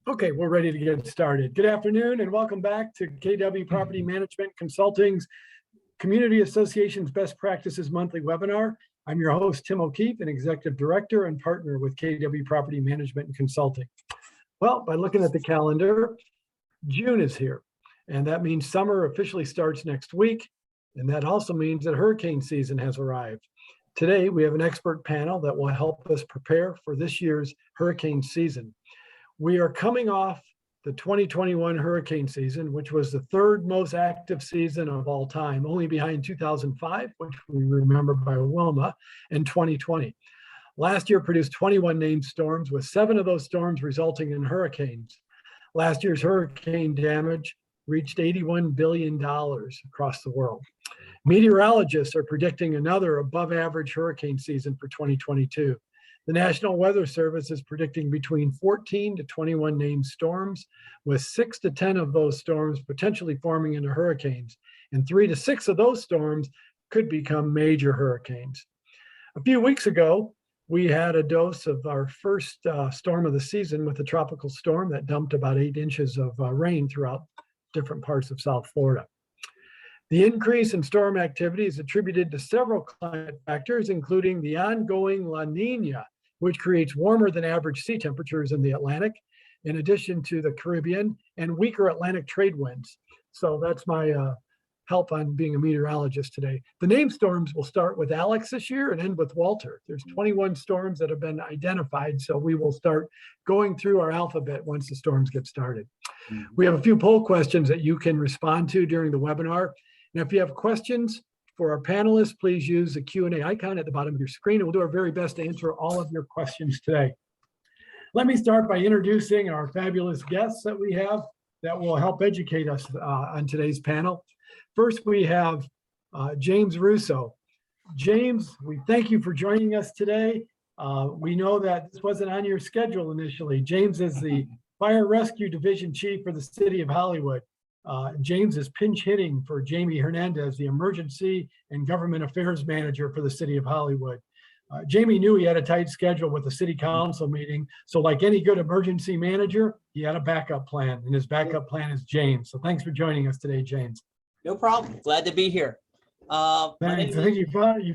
Okay, we're ready to get started. Good afternoon and welcome back to KW Property Management Consulting's Community Association's Best Practices Monthly Webinar. I'm your host, Tim O'Keefe, an Executive Director and Partner with KW Property Management and Consulting. Well, by looking at the calendar, June is here, and that means summer officially starts next week, and that also means that hurricane season has arrived. Today, we have an expert panel that will help us prepare for this year's hurricane season. We are coming off the 2021 hurricane season, which was the third most active season of all time, only behind 2005, which we remember by Wilma, and 2020. Last year produced 21 named storms, with 7 of those storms resulting in hurricanes. Last year's hurricane damage reached $81 billion across the world. Meteorologists are predicting another above average hurricane season for 2022. The National Weather Service is predicting between 14 to 21 named storms, with 6 to 10 of those storms potentially forming into hurricanes, and 3 to 6 of those storms could become major hurricanes. A few weeks ago, we had a dose of our first storm of the season with a tropical storm that dumped about 8 inches of rain throughout different parts of South Florida. The increase in storm activity is attributed to several climate factors, including the ongoing La Nina, which creates warmer than average sea temperatures in the Atlantic, in addition to the Caribbean and weaker Atlantic trade winds. So that's my help on being a meteorologist today. The named storms will start with Alex this year and end with Walter. There's 21 storms that have been identified, so we will start going through our alphabet once the storms get started. We have a few poll questions that you can respond to during the webinar. And if you have questions for our panelists, please use the Q&A icon at the bottom of your screen, and we'll do our very best to answer all of your questions today. Let me start by introducing our fabulous guests that we have that will help educate us on today's panel. First, we have James Russo. James, we thank you for joining us today. We know that this wasn't on your schedule initially. James is the Fire Rescue Division Chief for the City of Hollywood. James is pinch hitting for Jamie Hernandez, the Emergency and Government Affairs Manager for the City of Hollywood. Jamie knew he had a tight schedule with the City Council meeting, so like any good emergency manager, he had a backup plan, and his backup plan is James. So thanks for joining us today, James. No problem. Glad to be here. Thanks. I think you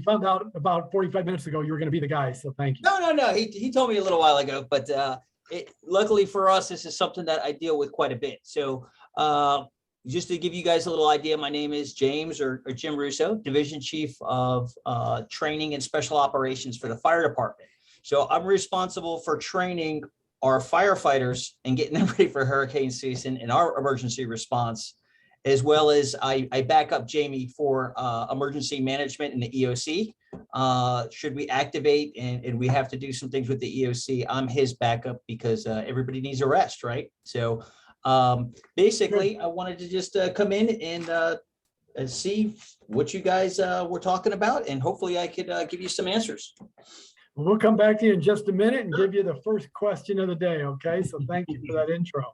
found out about 45 minutes ago you were going to be the guy, so thank you. No. He told me a little while ago, but luckily for us, this is something that I deal with quite a bit. So just to give you guys a little idea, my name is James or Jim Russo, Division Chief of Training and Special Operations for the Fire Department. So I'm responsible for training our firefighters and getting them ready for hurricane season and our emergency response, as well as I back up Jamie for emergency management in the EOC. Should we activate and we have to do some things with the EOC, I'm his backup because everybody needs a rest, right? So basically, I wanted to just come in and see what you guys were talking about, and hopefully I could give you some answers. We'll come back to you in just a minute and give you the first question of the day, okay? So thank you for that intro.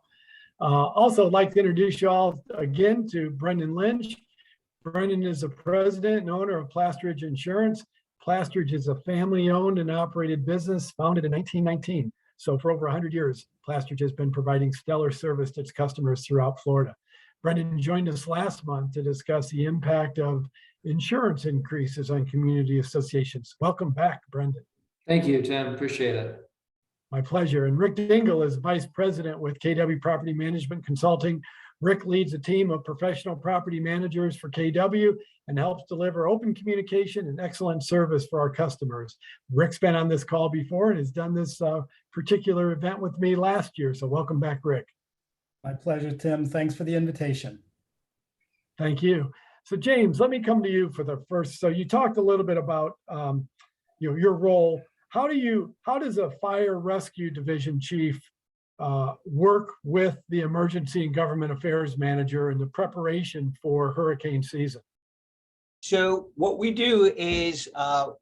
Also, I'd like to introduce you all again to Brendan Lynch. Brendan is the president and owner of Plastridge Insurance. Plastridge is a family-owned and operated business founded in 1919. So for over 100 years, Plastridge has been providing stellar service to its customers throughout Florida. Brendan joined us last month to discuss the impact of insurance increases on community associations. Welcome back, Brendan. Thank you, Tim. Appreciate it. My pleasure. And Rick Dingle is Vice President with KW Property Management Consulting. Rick leads a team of professional property managers for KW and helps deliver open communication and excellent service for our customers. Rick's been on this call before and has done this particular event with me last year. So welcome back, Rick. My pleasure, Tim. Thanks for the invitation. Thank you. So James, let me come to you for the first. So you talked a little bit about your role. How does a fire rescue division chief work with the emergency and government affairs manager in the preparation for hurricane season? So what we do is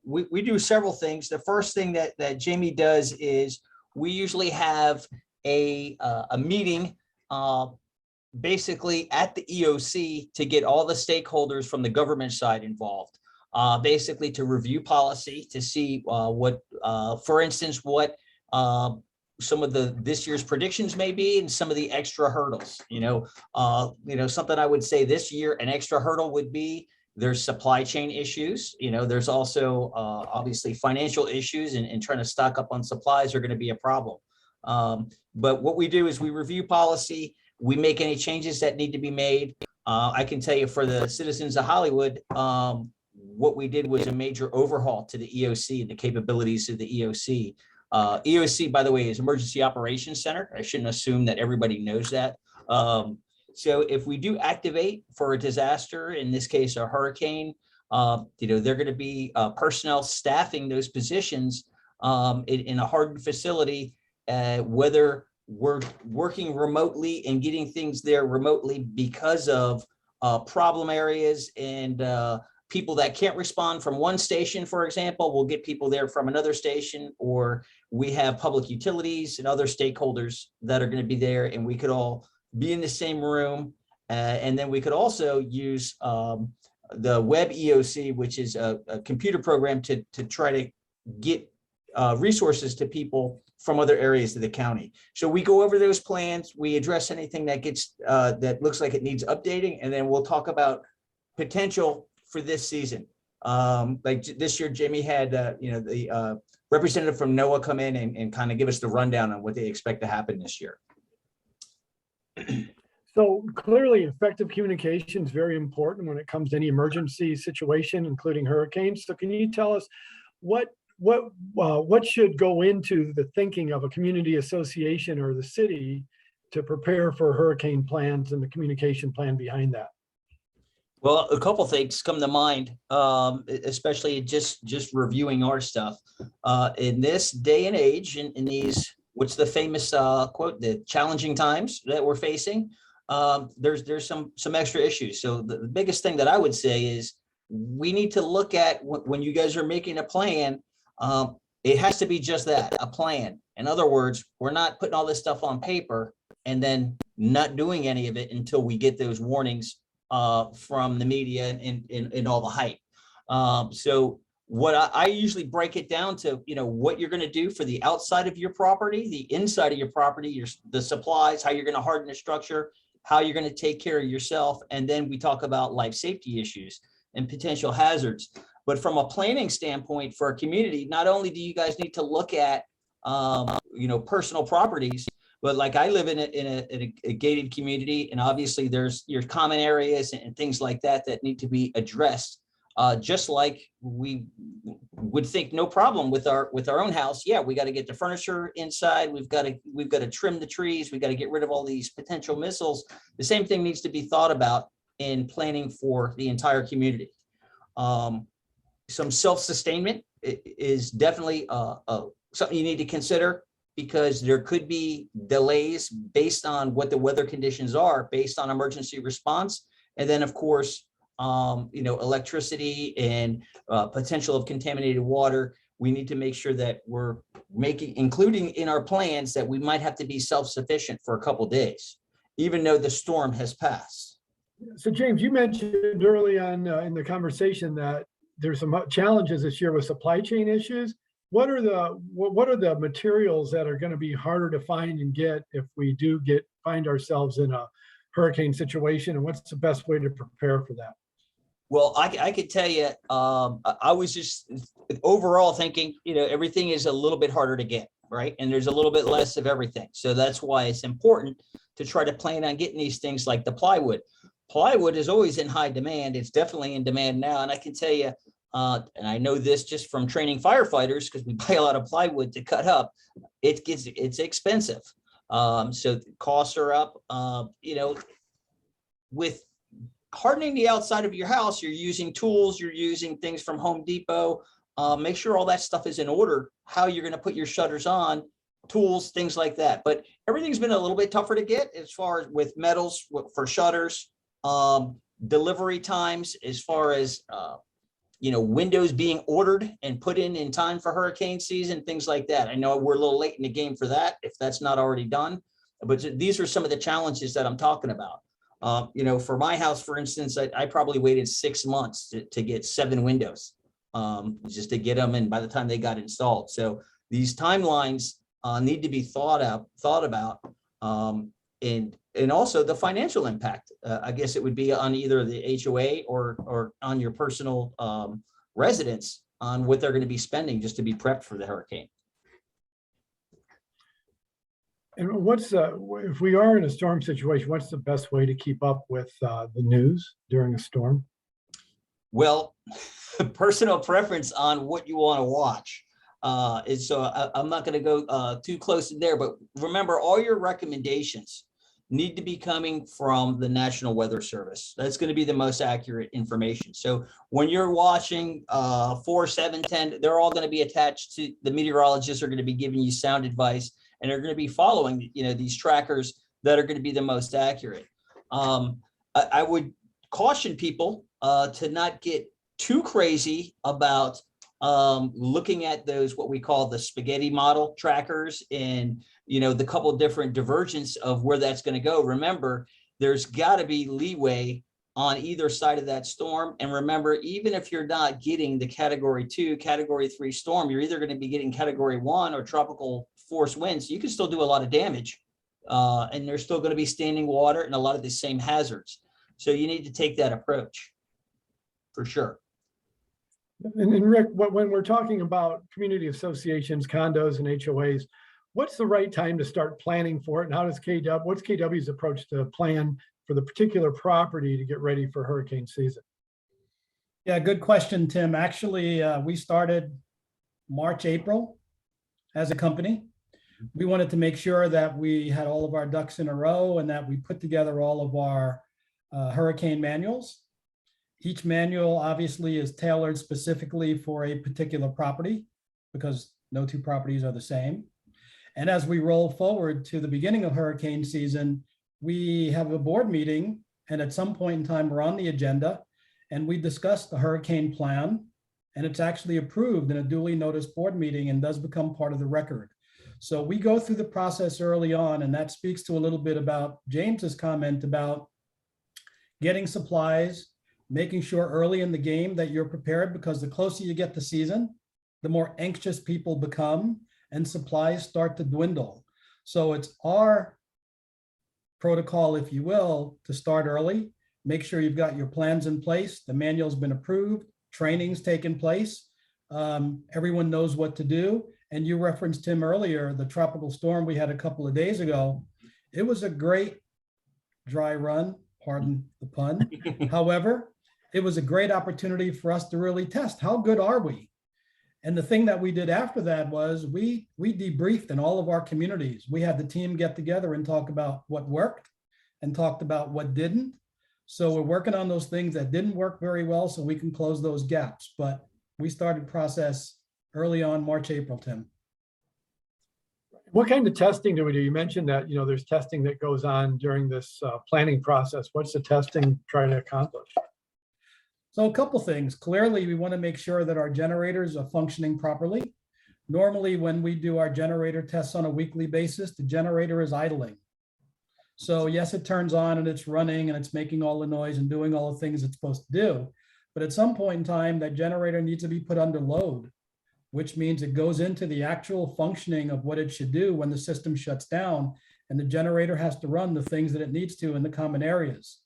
we do several things. The first thing that Jamie does is we usually have a meeting basically at the EOC to get all the stakeholders from the government side involved, basically to review policy, to see what, for instance, what some of this year's predictions may be and some of the extra hurdles. Something I would say this year, an extra hurdle would be there's supply chain issues. There's also obviously financial issues, and trying to stock up on supplies are going to be a problem. But what we do is we review policy, we make any changes that need to be made. I can tell you for the citizens of Hollywood, what we did was a major overhaul to the EOC and the capabilities of the EOC. EOC, by the way, is Emergency Operations Center. I shouldn't assume that everybody knows that. So if we do activate for a disaster, in this case, a hurricane, they're going to be personnel staffing those positions in a hardened facility, whether we're working remotely and getting things there remotely because of problem areas and people that can't respond from one station, for example, we'll get people there from another station, or we have public utilities and other stakeholders that are going to be there, and we could all be in the same room. And then we could also use the web EOC, which is a computer program to try to get resources to people from other areas of the county. So we go over those plans, we address anything that gets that looks like it needs updating, and then we'll talk about potential for this season. Like this year, Jamie had the representative from NOAA come in and kind of give us the rundown on what they expect to happen this year. So clearly, effective communication is very important when it comes to any emergency situation, including hurricanes. So can you tell us what should go into the thinking of a community association or the city to prepare for hurricane plans and the communication plan behind that? Well, a couple things come to mind, especially just reviewing our stuff. In this day and age, in these, what's the famous quote, the challenging times that we're facing, there's some extra issues. So the biggest thing that I would say is we need to look at when you guys are making a plan, it has to be just that, a plan. In other words, we're not putting all this stuff on paper and then not doing any of it until we get those warnings from the media and all the hype. So what I usually break it down to, what you're going to do for the outside of your property, the inside of your property, the supplies, how you're going to harden the structure, how you're going to take care of yourself. And then we talk about life safety issues and potential hazards. But from a planning standpoint for a community, not only do you guys need to look at, personal properties, but like I live in a gated community, and obviously there's your common areas and things like that need to be addressed. Just like we would think no problem with our own house. Yeah, we got to get the furniture inside. We've got to trim the trees. We got to get rid of all these potential missiles. The same thing needs to be thought about in planning for the entire community. Some self-sustainment is definitely something you need to consider, because there could be delays based on what the weather conditions are, based on emergency response. And then, of course, electricity and potential of contaminated water. We need to make sure that we're including in our plans that we might have to be self-sufficient for a couple of days, even though the storm has passed. So James, you mentioned early on in the conversation that there's some challenges this year with supply chain issues. What are the materials that are going to be harder to find and get if we do find ourselves in a hurricane situation, and what's the best way to prepare for that? Well, I could tell you, I was just overall thinking, everything is a little bit harder to get, right? And there's a little bit less of everything. So that's why it's important to try to plan on getting these things like the plywood. Plywood is always in high demand. It's definitely in demand now. And I can tell you, and I know this just from training firefighters, because we buy a lot of plywood to cut up, it's expensive. So costs are up, with hardening the outside of your house, you're using tools, you're using things from Home Depot. Make sure all that stuff is in order, how you're going to put your shutters on, tools, things like that. But everything's been a little bit tougher to get as far as with metals for shutters, delivery times, as far as, windows being ordered and put in time for hurricane season, things like that. I know we're a little late in the game for that, if that's not already done, but these are some of the challenges that I'm talking about. For my house, for instance, I probably waited 6 months to get 7 windows, just to get them. And by the time they got installed, so these timelines need to be thought about. And also the financial impact. I guess it would be on either the HOA or on your personal residence on what they're going to be spending just to be prepped for the hurricane. And if we are in a storm situation, what's the best way to keep up with the news during a storm? Well, personal preference on what you want to watch. I'm not going to go too close in there, but remember, all your recommendations need to be coming from the National Weather Service. That's going to be the most accurate information. So when you're watching 4, 7, 10, they're all going to be attached to the meteorologists are going to be giving you sound advice, and they're going to be following, these trackers that are going to be the most accurate. I would caution people to not get too crazy about looking at those, what we call the spaghetti model trackers, and the couple of different divergence of where that's going to go. Remember, there's got to be leeway on either side of that storm. And remember, even if you're not getting the category 2, category 3 storm, you're either going to be getting category 1 or tropical force winds. You can still do a lot of damage, and there's still going to be standing water and a lot of the same hazards. So you need to take that approach for sure. And Rick, when we're talking about community associations, condos, and HOAs, what's the right time to start planning for it? And how does what's KW's approach to plan for the particular property to get ready for hurricane season? Yeah, good question, Tim. Actually, we started March, April as a company. We wanted to make sure that we had all of our ducks in a row and that we put together all of our hurricane manuals. Each manual obviously is tailored specifically for a particular property because no two properties are the same. And as we roll forward to the beginning of hurricane season, we have a board meeting, and at some point in time, we're on the agenda and we discuss the hurricane plan, and it's actually approved in a duly noticed board meeting and does become part of the record. So we go through the process early on, and that speaks to a little bit about James's comment about getting supplies, making sure early in the game that you're prepared, because the closer you get to season, the more anxious people become and supplies start to dwindle. So it's our protocol, if you will, to start early, make sure you've got your plans in place, the manual's been approved, training's taken place, everyone knows what to do. And you referenced, Tim, earlier, the tropical storm we had a couple of days ago. It was a great dry run, pardon the pun. However, it was a great opportunity for us to really test how good are we. And the thing that we did after that was we debriefed in all of our communities. We had the team get together and talk about what worked and talked about what didn't. So we're working on those things that didn't work very well so we can close those gaps. But we started process early on March, April, Tim. What kind of testing do we do? You mentioned that, there's testing that goes on during this planning process. What's the testing trying to accomplish? So a couple things. Clearly, we want to make sure that our generators are functioning properly. Normally, when we do our generator tests on a weekly basis, the generator is idling. So yes, it turns on and it's running and it's making all the noise and doing all the things it's supposed to do. But at some point in time, that generator needs to be put under load, which means it goes into the actual functioning of what it should do when the system shuts down, and the generator has to run the things that it needs to in the common areas.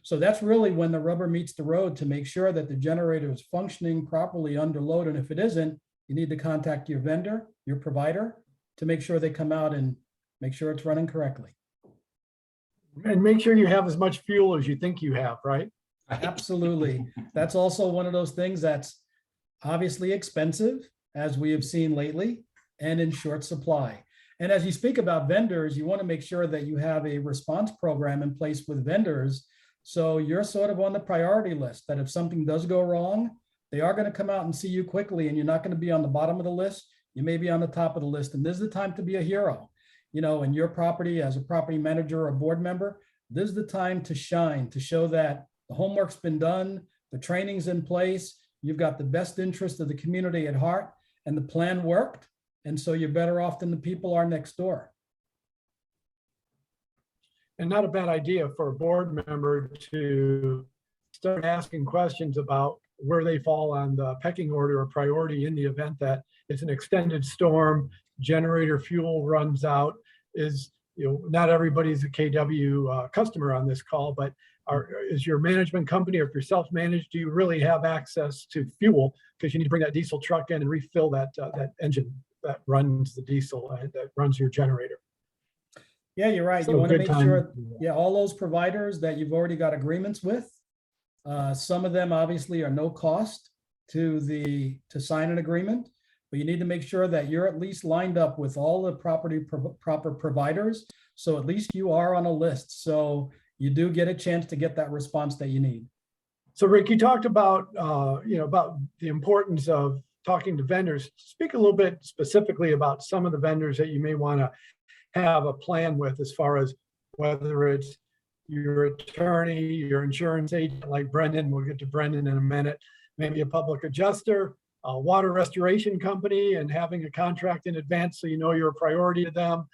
So that's really when the rubber meets the road, to make sure that the generator is functioning properly under load. And if it isn't, you need to contact your vendor, your provider, to make sure they come out and make sure it's running correctly. And make sure you have as much fuel as you think you have, right? Absolutely. That's also one of those things that's obviously expensive, as we have seen lately, and in short supply. And as you speak about vendors, you want to make sure that you have a response program in place with vendors. So you're sort of on the priority list, that if something does go wrong, they are going to come out and see you quickly, and you're not going to be on the bottom of the list. You may be on the top of the list. And this is the time to be a hero. In your property, as a property manager or a board member, this is the time to shine, to show that the homework's been done, the training's in place, you've got the best interest of the community at heart, and the plan worked. And so you're better off than the people are next door. And not a bad idea for a board member to start asking questions about where they fall on the pecking order or priority in the event that it's an extended storm, generator fuel runs out. Not everybody's a KW customer on this call, but is your management company, or if you're self-managed, do you really have access to fuel? Because you need to bring that diesel truck in and refill that engine that runs the diesel and that runs your generator. Yeah, you're right. So You want to good make time. sure, yeah, all those providers that you've already got agreements with. Some of them obviously are no cost to sign an agreement, but you need to make sure that you're at least lined up with all the proper providers. So at least you are on a list. So you do get a chance to get that response that you need. So Rick, you talked about, about the importance of talking to vendors. Speak a little bit specifically about some of the vendors that you may want to have a plan with, as far as whether it's your attorney, your insurance agent like Brendan, we'll get to Brendan in a minute, maybe a public adjuster, a water restoration company, and having a contract in advance so you know you're a priority to them,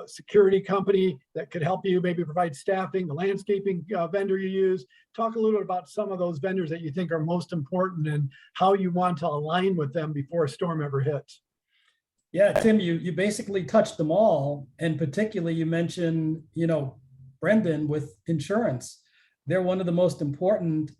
security company that could help you maybe provide staffing, the landscaping vendor you use. Talk a little bit about some of those vendors that you think are most important and how you want to align with them before a storm ever hits. Yeah, Tim, you basically touched them all. And particularly you mentioned, Brendan with insurance. They're one of the most important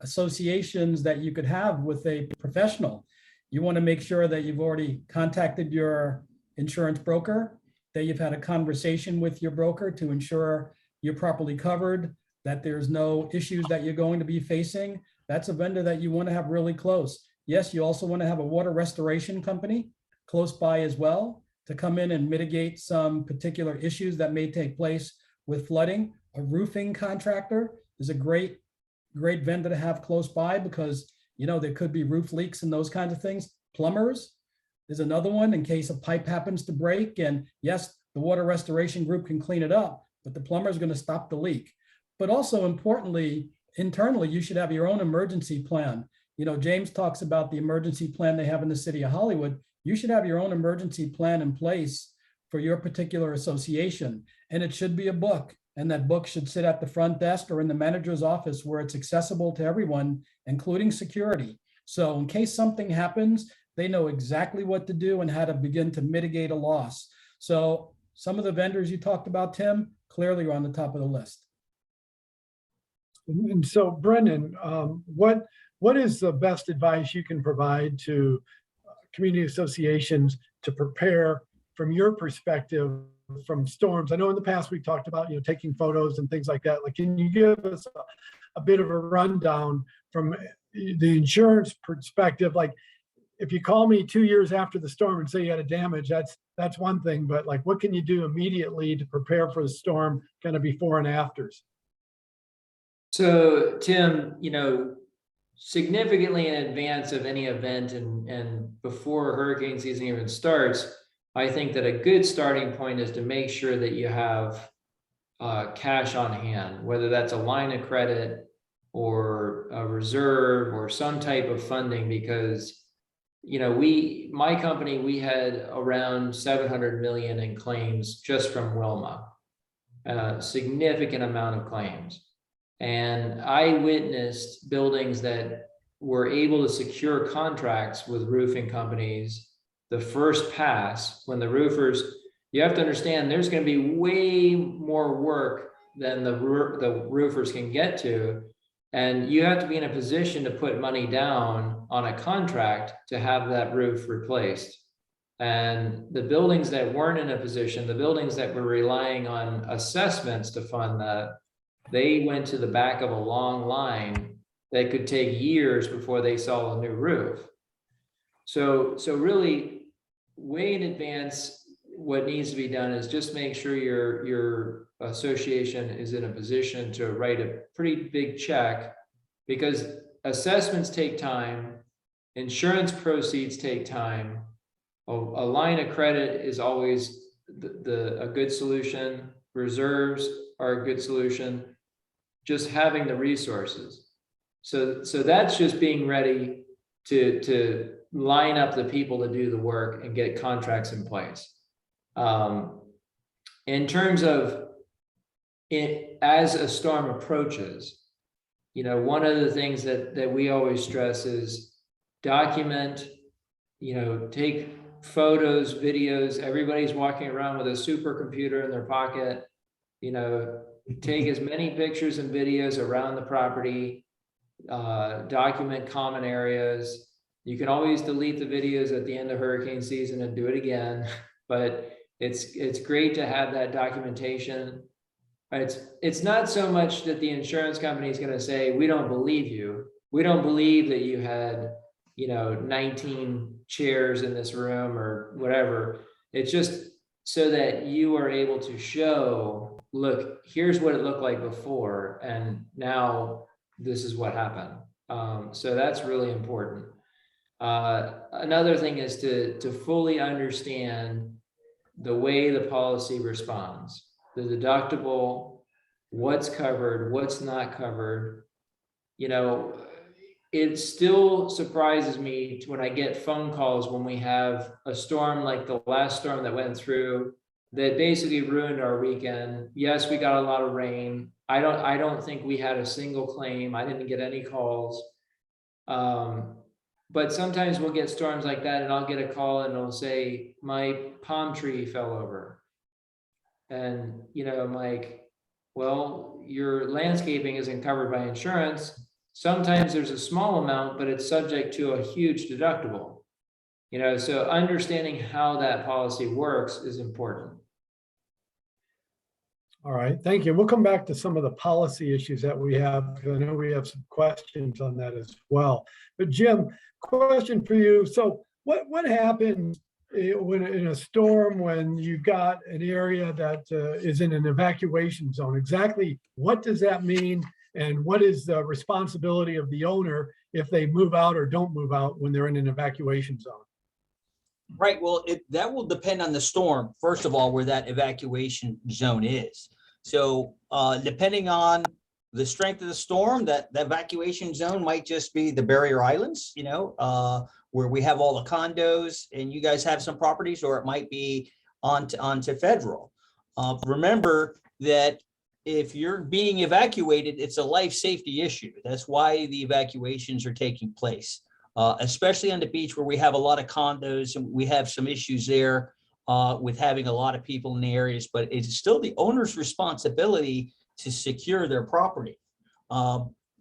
associations that you could have with a professional. You want to make sure that you've already contacted your insurance broker, that you've had a conversation with your broker to ensure you're properly covered, that there's no issues that you're going to be facing. That's a vendor that you want to have really close. Yes, you also want to have a water restoration company close by as well to come in and mitigate some particular issues that may take place with flooding. A roofing contractor is a great vendor to have close by because, there could be roof leaks and those kinds of things. Plumbers is another one in case a pipe happens to break. And yes, the water restoration group can clean it up, but the plumber is going to stop the leak. But also importantly, internally, you should have your own emergency plan. James talks about the emergency plan they have in the city of Hollywood. You should have your own emergency plan in place for your particular association. And it should be a book. And that book should sit at the front desk or in the manager's office where it's accessible to everyone, including security. So in case something happens, they know exactly what to do and how to begin to mitigate a loss. So some of the vendors you talked about, Tim, clearly are on the top of the list. And so Brendan, what is the best advice you can provide to community associations to prepare from your perspective from storms? I know in the past we talked about taking photos and things like that. Like, can you give us a bit of a rundown from the insurance perspective? Like, if you call me 2 years after the storm and say you had a damage, that's one thing. But like, what can you do immediately to prepare for the storm, kind of before and afters? So Tim, significantly in advance of any event and before hurricane season even starts, I think that a good starting point is to make sure that you have cash on hand, whether that's a line of credit or a reserve or some type of funding, because my company, we had around 700 million in claims just from Wilma, a significant amount of claims. And I witnessed buildings that were able to secure contracts with roofing companies the first pass when the roofers, you have to understand there's going to be way more work than the roofers can get to. And you have to be in a position to put money down on a contract to have that roof replaced. And the buildings that weren't in a position, the buildings that were relying on assessments to fund that, they went to the back of a long line that could take years before they saw a new roof. So really, way in advance, what needs to be done is just make sure your association is in a position to write a pretty big check, because assessments take time, insurance proceeds take time. A line of credit is always a good solution. Reserves are a good solution. Just having the resources. So that's just being ready to line up the people to do the work and get contracts in place. In terms of it, as a storm approaches, one of the things that we always stress is document, take photos, videos. Everybody's walking around with a supercomputer in their pocket. Take as many pictures and videos around the property, document common areas. You can always delete the videos at the end of hurricane season and do it again, but it's great to have that documentation. It's not so much that the insurance company is going to say, we don't believe you. We don't believe that you had, 19 chairs in this room or whatever. It's just so that you are able to show, look, here's what it looked like before, and now this is what happened. So that's really important. Another thing is to fully understand the way the policy responds, the deductible, what's covered, what's not covered. It still surprises me when I get phone calls when we have a storm like the last storm that went through that basically ruined our weekend. Yes, we got a lot of rain. I don't think we had a single claim. I didn't get any calls. But sometimes we'll get storms like that and I'll get a call and it'll say, my palm tree fell over. And, I'm like, well, your landscaping isn't covered by insurance. Sometimes there's a small amount, but it's subject to a huge deductible. So understanding how that policy works is important. All right, thank you. We'll come back to some of the policy issues that we have, because I know we have some questions on that as well. But Jim, question for you. So what happens when in a storm, when you've got an area that is in an evacuation zone? Exactly what does that mean? And what is the responsibility of the owner if they move out or don't move out when they're in an evacuation zone? Right. Well, that will depend on the storm, first of all, where that evacuation zone is. So depending on the strength of the storm, that the evacuation zone might just be the barrier islands, where we have all the condos and you guys have some properties, or it might be onto federal. Remember that if you're being evacuated, it's a life safety issue. That's why the evacuations are taking place, especially on the beach where we have a lot of condos and we have some issues there with having a lot of people in the areas, but it's still the owner's responsibility to secure their property.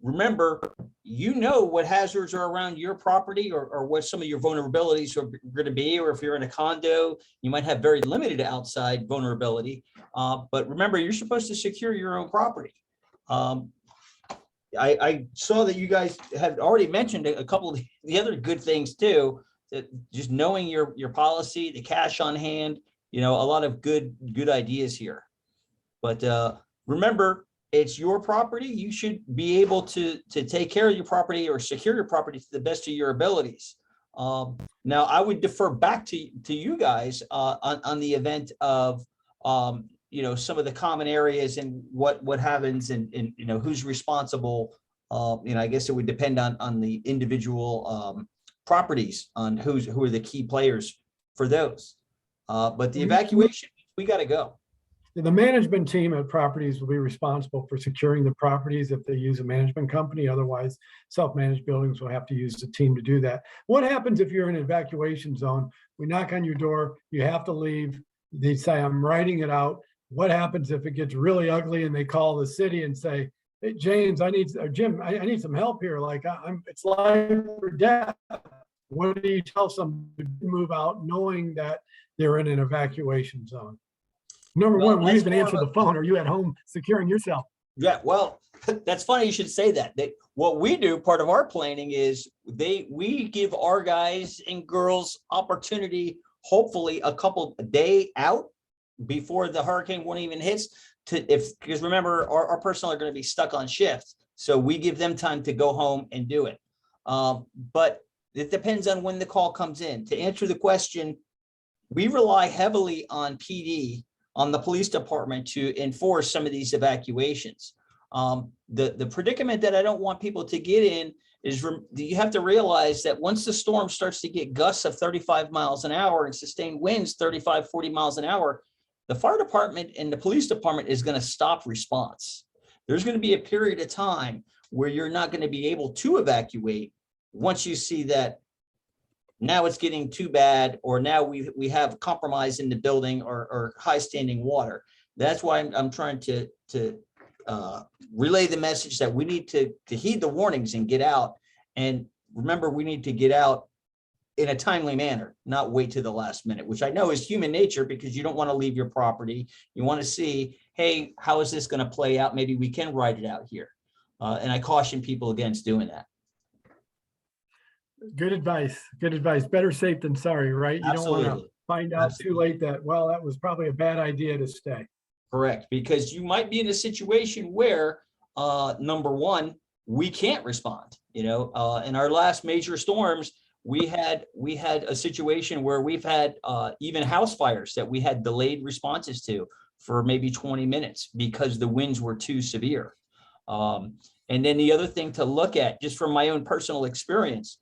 Remember, what hazards are around your property or what some of your vulnerabilities are going to be, or if you're in a condo, you might have very limited outside vulnerability. But remember, you're supposed to secure your own property. I saw that you guys have already mentioned a couple of the other good things too, that just knowing your policy, the cash on hand, a lot of good ideas here. But remember, it's your property. You should be able to take care of your property or secure your property to the best of your abilities. Now, I would defer back to you guys on the event of some of the common areas and what happens and who's responsible. I guess it would depend on the individual properties, on who are the key players for those. But the evacuation, we got to go. The management team at properties will be responsible for securing the properties if they use a management company. Otherwise, self-managed buildings will have to use the team to do that. What happens if you're in an evacuation zone? We knock on your door, you have to leave. They say, I'm writing it out. What happens if it gets really ugly and they call the city and say, hey, James, Jim, I need some help here. Like it's life or death. What do you tell someone to move out knowing that they're in an evacuation zone? Number one, will you even answer the phone? Or are you at home securing yourself? Yeah, well, that's funny you should say that. What we do, part of our planning is we give our guys and girls opportunity, hopefully a couple a day out before the hurricane one even hits, because remember, our personnel are going to be stuck on shift. So we give them time to go home and do it. But it depends on when the call comes in. To answer the question, we rely heavily on PD, on the police department, to enforce some of these evacuations. The predicament that I don't want people to get in is you have to realize that once the storm starts to get gusts of 35 miles an hour and sustained winds 35, 40 miles an hour, the fire department and the police department is going to stop response. there's going to be a period of time where you're not going to be able to evacuate once you see that now it's getting too bad, or now we have compromise in the building or high standing water. That's why I'm trying to relay the message that we need to heed the warnings and get out. And remember, we need to get out in a timely manner, not wait to the last minute, which I know is human nature, because you don't want to leave your property. You want to see, hey, how is this going to play out? Maybe we can ride it out here. And I caution people against doing that. Good advice. Good advice. Better safe than sorry, right? You don't want to Absolutely. find out too Absolutely. late that, well, that was probably a bad idea to stay. Correct, because you might be in a situation where, number one, we can't respond. In our last major storms, we had a situation where we've had even house fires that we had delayed responses to for maybe 20 minutes because the winds were too severe. And then the other thing to look at, just from my own personal experience,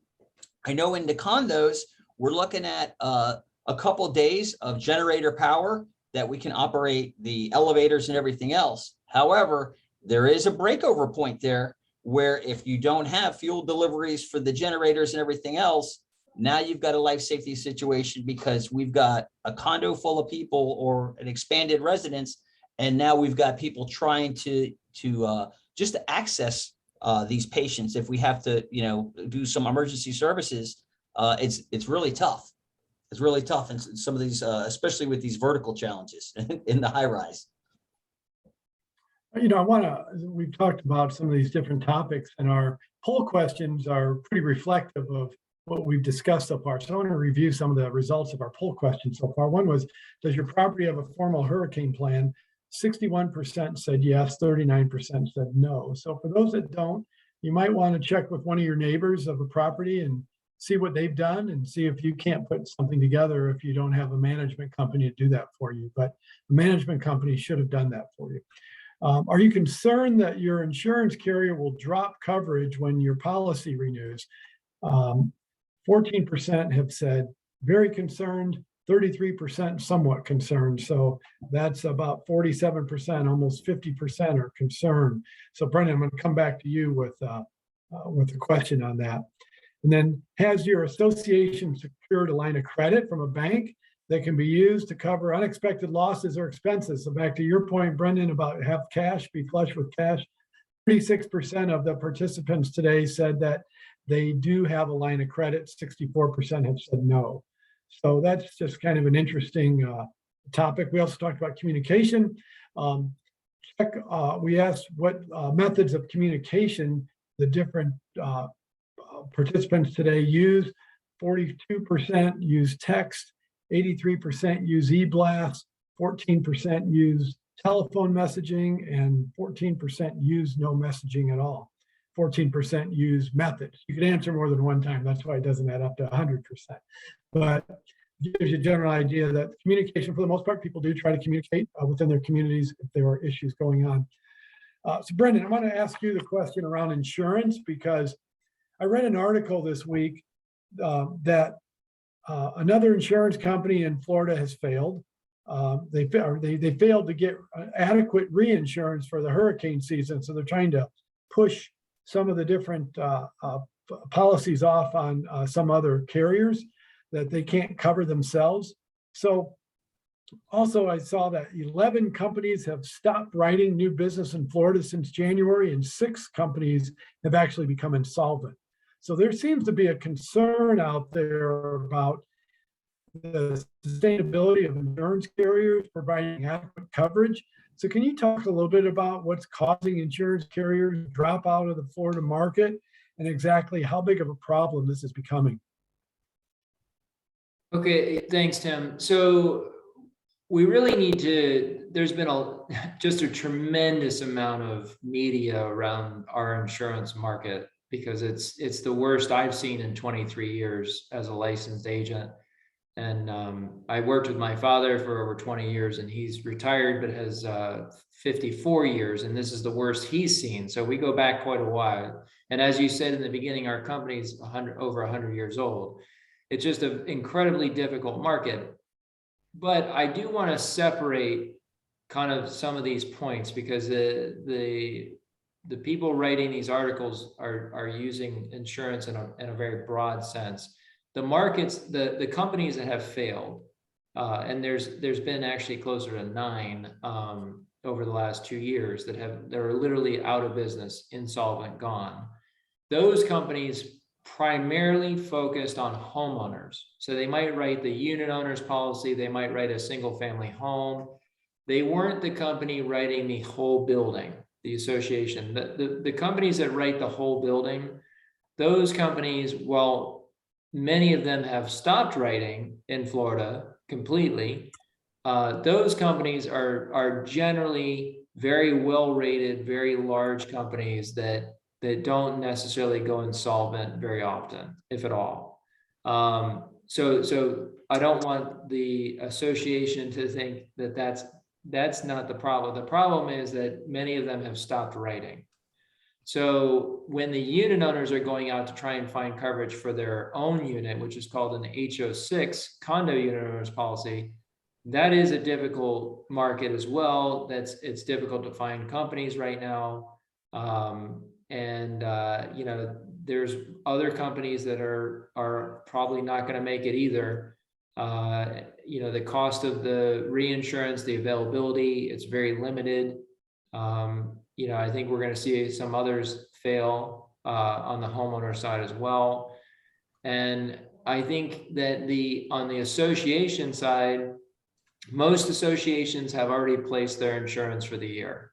I know in the condos, we're looking at a couple days of generator power that we can operate the elevators and everything else. However, there is a breakover point there where if you don't have fuel deliveries for the generators and everything else, now you've got a life safety situation, because we've got a condo full of people or an expanded residence, and now we've got people trying to just to access these patients. If we have to, do some emergency services, it's really tough. It's really tough in some of these, especially with these vertical challenges in the high rise. We've talked about some of these different topics, and our poll questions are pretty reflective of what we've discussed so far. So I want to review some of the results of our poll questions so far. One was, does your property have a formal hurricane plan? 61% said yes, 39% said no. So for those that don't, you might want to check with one of your neighbors of a property and see what they've done, and see if you can't put something together if you don't have a management company to do that for you. But the management company should have done that for you. Are you concerned that your insurance carrier will drop coverage when your policy renews? 14% have said very concerned, 33% somewhat concerned. So that's about 47%, almost 50% are concerned. So Brendan, I'm going to come back to you with a question on that. And then, has your association secured a line of credit from a bank that can be used to cover unexpected losses or expenses? So back to your point, Brendan, about have cash, be flush with cash. 36% of the participants today said that they do have a line of credit. 64% have said no. So that's just kind of an interesting topic. We also talked about communication. We asked what methods of communication the different participants today use. 42% use text, 83% use e-blast, 14% use telephone messaging, and 14% use no messaging at all. 14% use methods. You can answer more than one time. That's why it doesn't add up to 100%. But it gives you a general idea that communication, for the most part, people do try to communicate within their communities if there are issues going on. So Brendan, I want to ask you the question around insurance, because I read an article this week that another insurance company in Florida has failed. They failed to get adequate reinsurance for the hurricane season, so they're trying to push some of the different policies off on some other carriers that they can't cover themselves. So also, I saw that 11 companies have stopped writing new business in Florida since January, and 6 companies have actually become insolvent. So there seems to be a concern out there about the sustainability of insurance carriers providing adequate coverage. So can you talk a little bit about what's causing insurance carriers to drop out of the Florida market, and exactly how big of a problem this is becoming? Okay, thanks, Tim. So we really need to, there's been just a tremendous amount of media around our insurance market, because it's the worst I've seen in 23 years as a licensed agent. And I worked with my father for over 20 years, and he's retired, but has 54 years, and this is the worst he's seen. So we go back quite a while. And as you said in the beginning, our company's over 100 years old. It's just an incredibly difficult market. But I do want to separate kind of some of these points, because the people writing these articles are using insurance in a very broad sense. The markets, the companies that have failed, and there's been actually closer to 9 over the last 2 years that are literally out of business, insolvent, gone. Those companies primarily focused on homeowners. So they might write the unit owner's policy, they might write a single family home. They weren't the company writing the whole building, the association. The companies that write the whole building, those companies, well, many of them have stopped writing in Florida completely. Those companies are generally very well rated, very large companies that don't necessarily go insolvent very often, if at all. So I don't want the association to think that that's not the problem. The problem is that many of them have stopped writing. So when the unit owners are going out to try and find coverage for their own unit, which is called an HO6 condo unit owners policy, that is a difficult market as well. It's difficult to find companies right now. You know, there's other companies that are probably not going to make it either. You know, the cost of the reinsurance, the availability, it's very limited. You know, I think we're going to see some others fail on the homeowner side as well. And I think that on the association side, most associations have already placed their insurance for the year.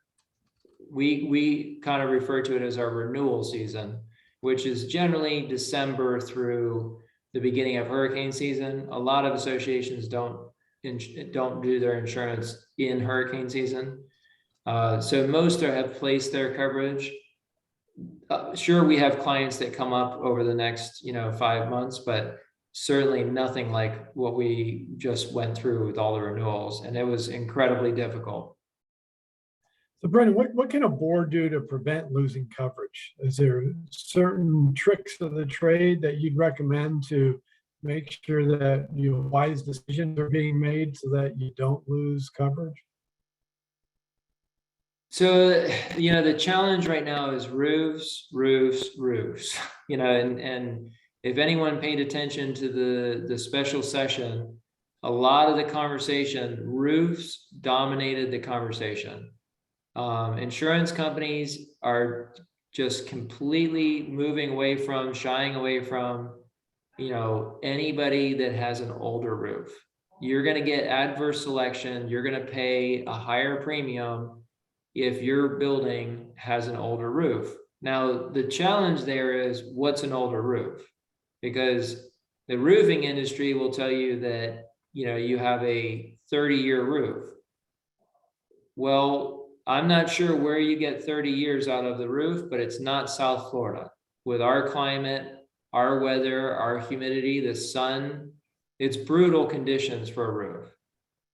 We kind of refer to it as our renewal season, which is generally December through the beginning of hurricane season. A lot of associations don't do their insurance in hurricane season. So most have placed their coverage. Sure, we have clients that come up over the next 5 months, but certainly nothing like what we just went through with all the renewals, and it was incredibly difficult. So Brendan, what can a board do to prevent losing coverage? Is there certain tricks of the trade that you'd recommend to make sure that wise decisions are being made so that you don't lose coverage? So, the challenge right now is roofs, and if anyone paid attention to the special session, a lot of the conversation, roofs dominated the conversation. Insurance companies are just completely shying away from, anybody that has an older roof. You're going to get adverse selection. You're going to pay a higher premium if your building has an older roof. Now, the challenge there is, what's an older roof? Because the roofing industry will tell you that, you have a 30-year roof. Well, I'm not sure where you get 30 years out of the roof, but it's not South Florida. With our climate, our weather, our humidity, the sun, it's brutal conditions for a roof.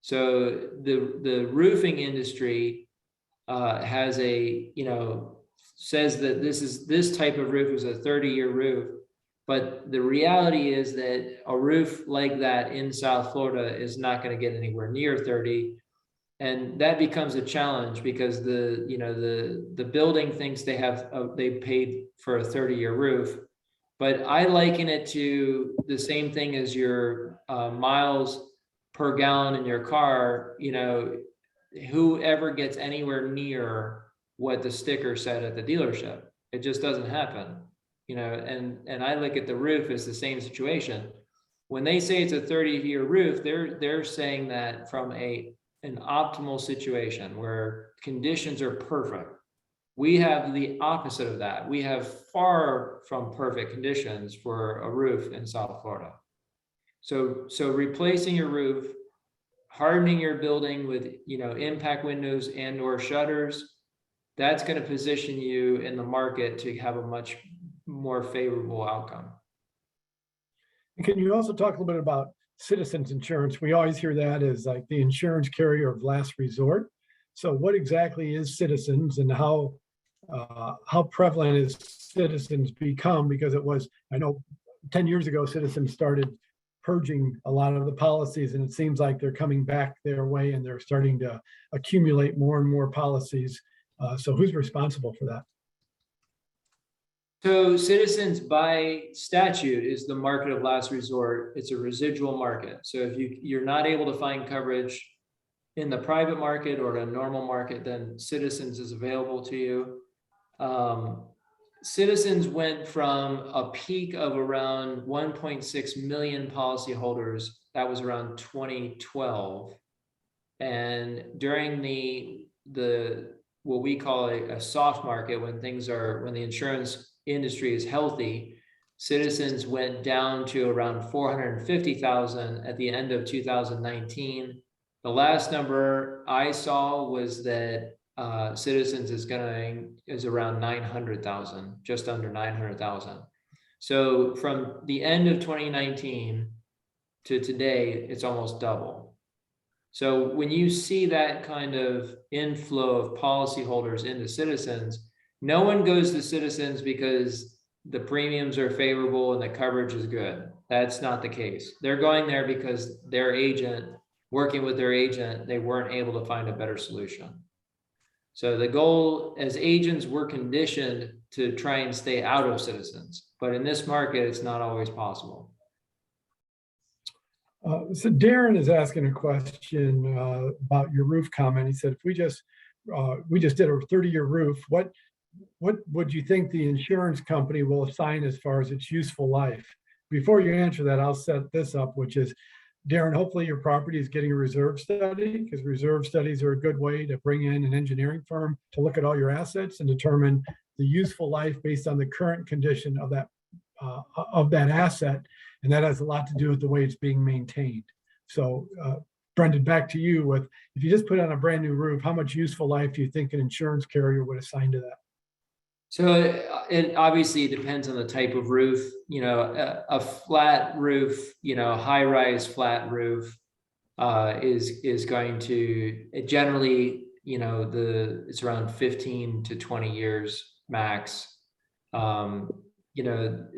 So the roofing industry has says that this type of roof is a 30-year roof, but the reality is that a roof like that in South Florida is not going to get anywhere near 30. And that becomes a challenge because the building thinks they paid for a 30-year roof, but I liken it to the same thing as your miles per gallon in your car. Whoever gets anywhere near what the sticker said at the dealership, it just doesn't happen. And I look at the roof as the same situation. When they say it's a 30-year roof, they're saying that from an optimal situation where conditions are perfect. We have the opposite of that. We have far from perfect conditions for a roof in South Florida. So replacing your roof, hardening your building with impact windows and or shutters, that's going to position you in the market to have a much more favorable outcome. Can you also talk a little bit about Citizens Insurance? We always hear that as like the insurance carrier of last resort. So what exactly is Citizens, and how prevalent is Citizens become? Because it was, I know 10 years ago, Citizens started purging a lot of the policies, and it seems like they're coming back their way and they're starting to accumulate more and more policies. So who's responsible for that? So Citizens by statute is the market of last resort. It's a residual market. So if you're not able to find coverage in the private market or a normal market, then Citizens is available to you. Citizens went from a peak of around 1.6 million policyholders. That was around 2012. And during the what we call a soft market, when the insurance industry is healthy, Citizens went down to around 450,000 at the end of 2019. The last number I saw was that Citizens is around 900,000, just under 900,000. So from the end of 2019 to today, it's almost double. So when you see that kind of inflow of policyholders into Citizens, no one goes to Citizens because the premiums are favorable and the coverage is good. That's not the case. They're going there because their agent, working with their agent, they weren't able to find a better solution. So the goal as agents, we're conditioned to try and stay out of Citizens, but in this market, it's not always possible. So Darren is asking a question about your roof comment. He said, if we just did a 30-year roof, what would you think the insurance company will assign as far as its useful life? Before you answer that, I'll set this up, which is, Darren, hopefully your property is getting a reserve study, because reserve studies are a good way to bring in an engineering firm to look at all your assets and determine the useful life based on the current condition of that asset. And that has a lot to do with the way it's being maintained. So Brendan, back to you with, if you just put on a brand new roof, how much useful life do you think an insurance carrier would assign to that? So it obviously depends on the type of roof. You know, a flat roof, you know, high-rise flat roof is going to generally, you know, it's around 15 to 20 years max. You know,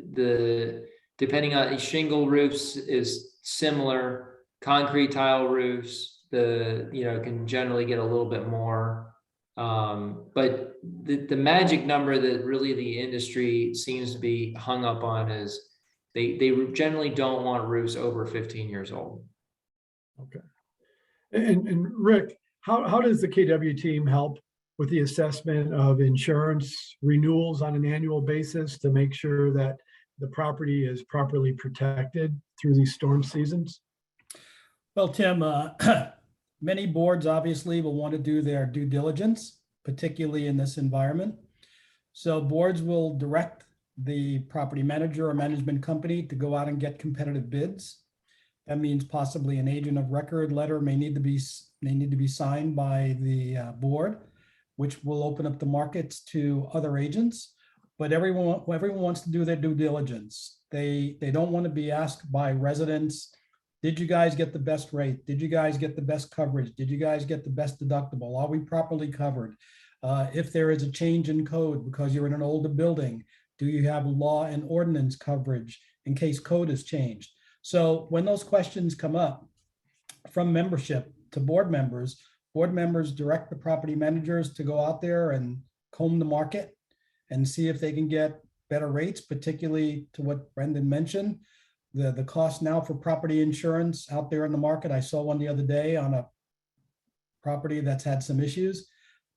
depending on shingle roofs is similar. Concrete tile roofs, can generally get a little bit more. But the magic number that really the industry seems to be hung up on is they generally don't want roofs over 15 years old. Okay. And Rick, how does the KW team help with the assessment of insurance renewals on an annual basis to make sure that the property is properly protected through these storm seasons? Well, Tim, many boards obviously will want to do their due diligence, particularly in this environment. So boards will direct the property manager or management company to go out and get competitive bids. That means possibly an agent of record letter may need to be signed by the board, which will open up the markets to other agents. But everyone wants to do their due diligence. They don't want to be asked by residents, did you guys get the best rate? Did you guys get the best coverage? Did you guys get the best deductible? Are we properly covered? If there is a change in code because you're in an older building, do you have law and ordinance coverage in case code has changed? So when those questions come up from membership to board members direct the property managers to go out there and comb the market and see if they can get better rates, particularly to what Brendan mentioned. The cost now for property insurance out there in the market. I saw one the other day on a property that's had some issues.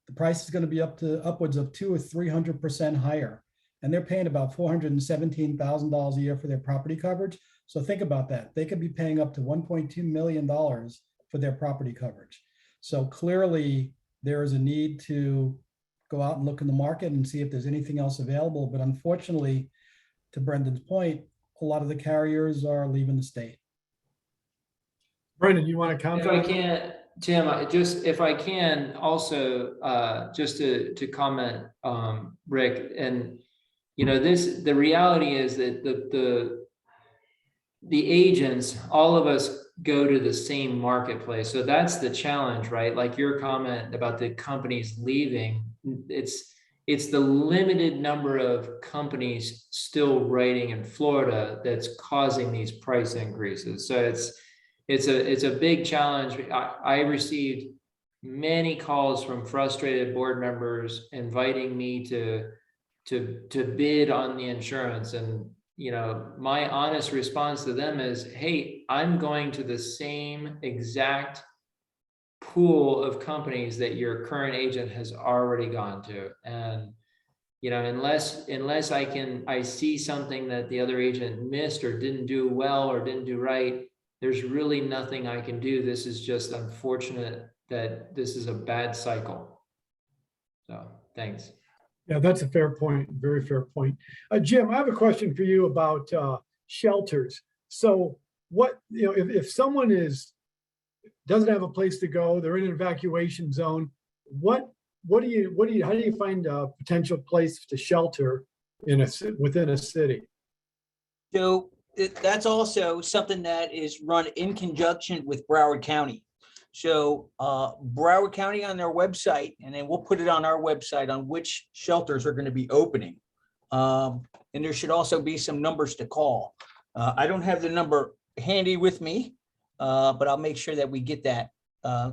The price is going to be upwards of 200 or 300% higher. And they're paying about $417,000 a year for their property coverage. So think about that. They could be paying up to $1.2 million for their property coverage. So clearly there is a need to go out and look in the market and see if there's anything else available. But unfortunately, to Brendan's point, a lot of the carriers are leaving the state. Brendan, you want to comment? If I can, Tim, if I can also just to comment, Rick, and the reality is that the agents, all of us go to the same marketplace. So that's the challenge, right? Like your comment about the companies leaving, it's the limited number of companies still writing in Florida that's causing these price increases. So it's a big challenge. I received many calls from frustrated board members inviting me to bid on the insurance. And, you know, my honest response to them is, hey, I'm going to the same exact pool of companies that your current agent has already gone to. And, you know, unless I see something that the other agent missed or didn't do well or didn't do right, there's really nothing I can do. This is just unfortunate that this is a bad cycle. So thanks. Yeah, that's a fair point. Very fair point. Jim, I have a question for you about shelters. So what, you know, if someone doesn't have a place to go, they're in an evacuation zone, how do you find a potential place to shelter within a city? So that's also something that is run in conjunction with Broward County. So Broward County on their website, and then we'll put it on our website on which shelters are going to be opening. And there should also be some numbers to call. I don't have the number handy with me, but I'll make sure that we get that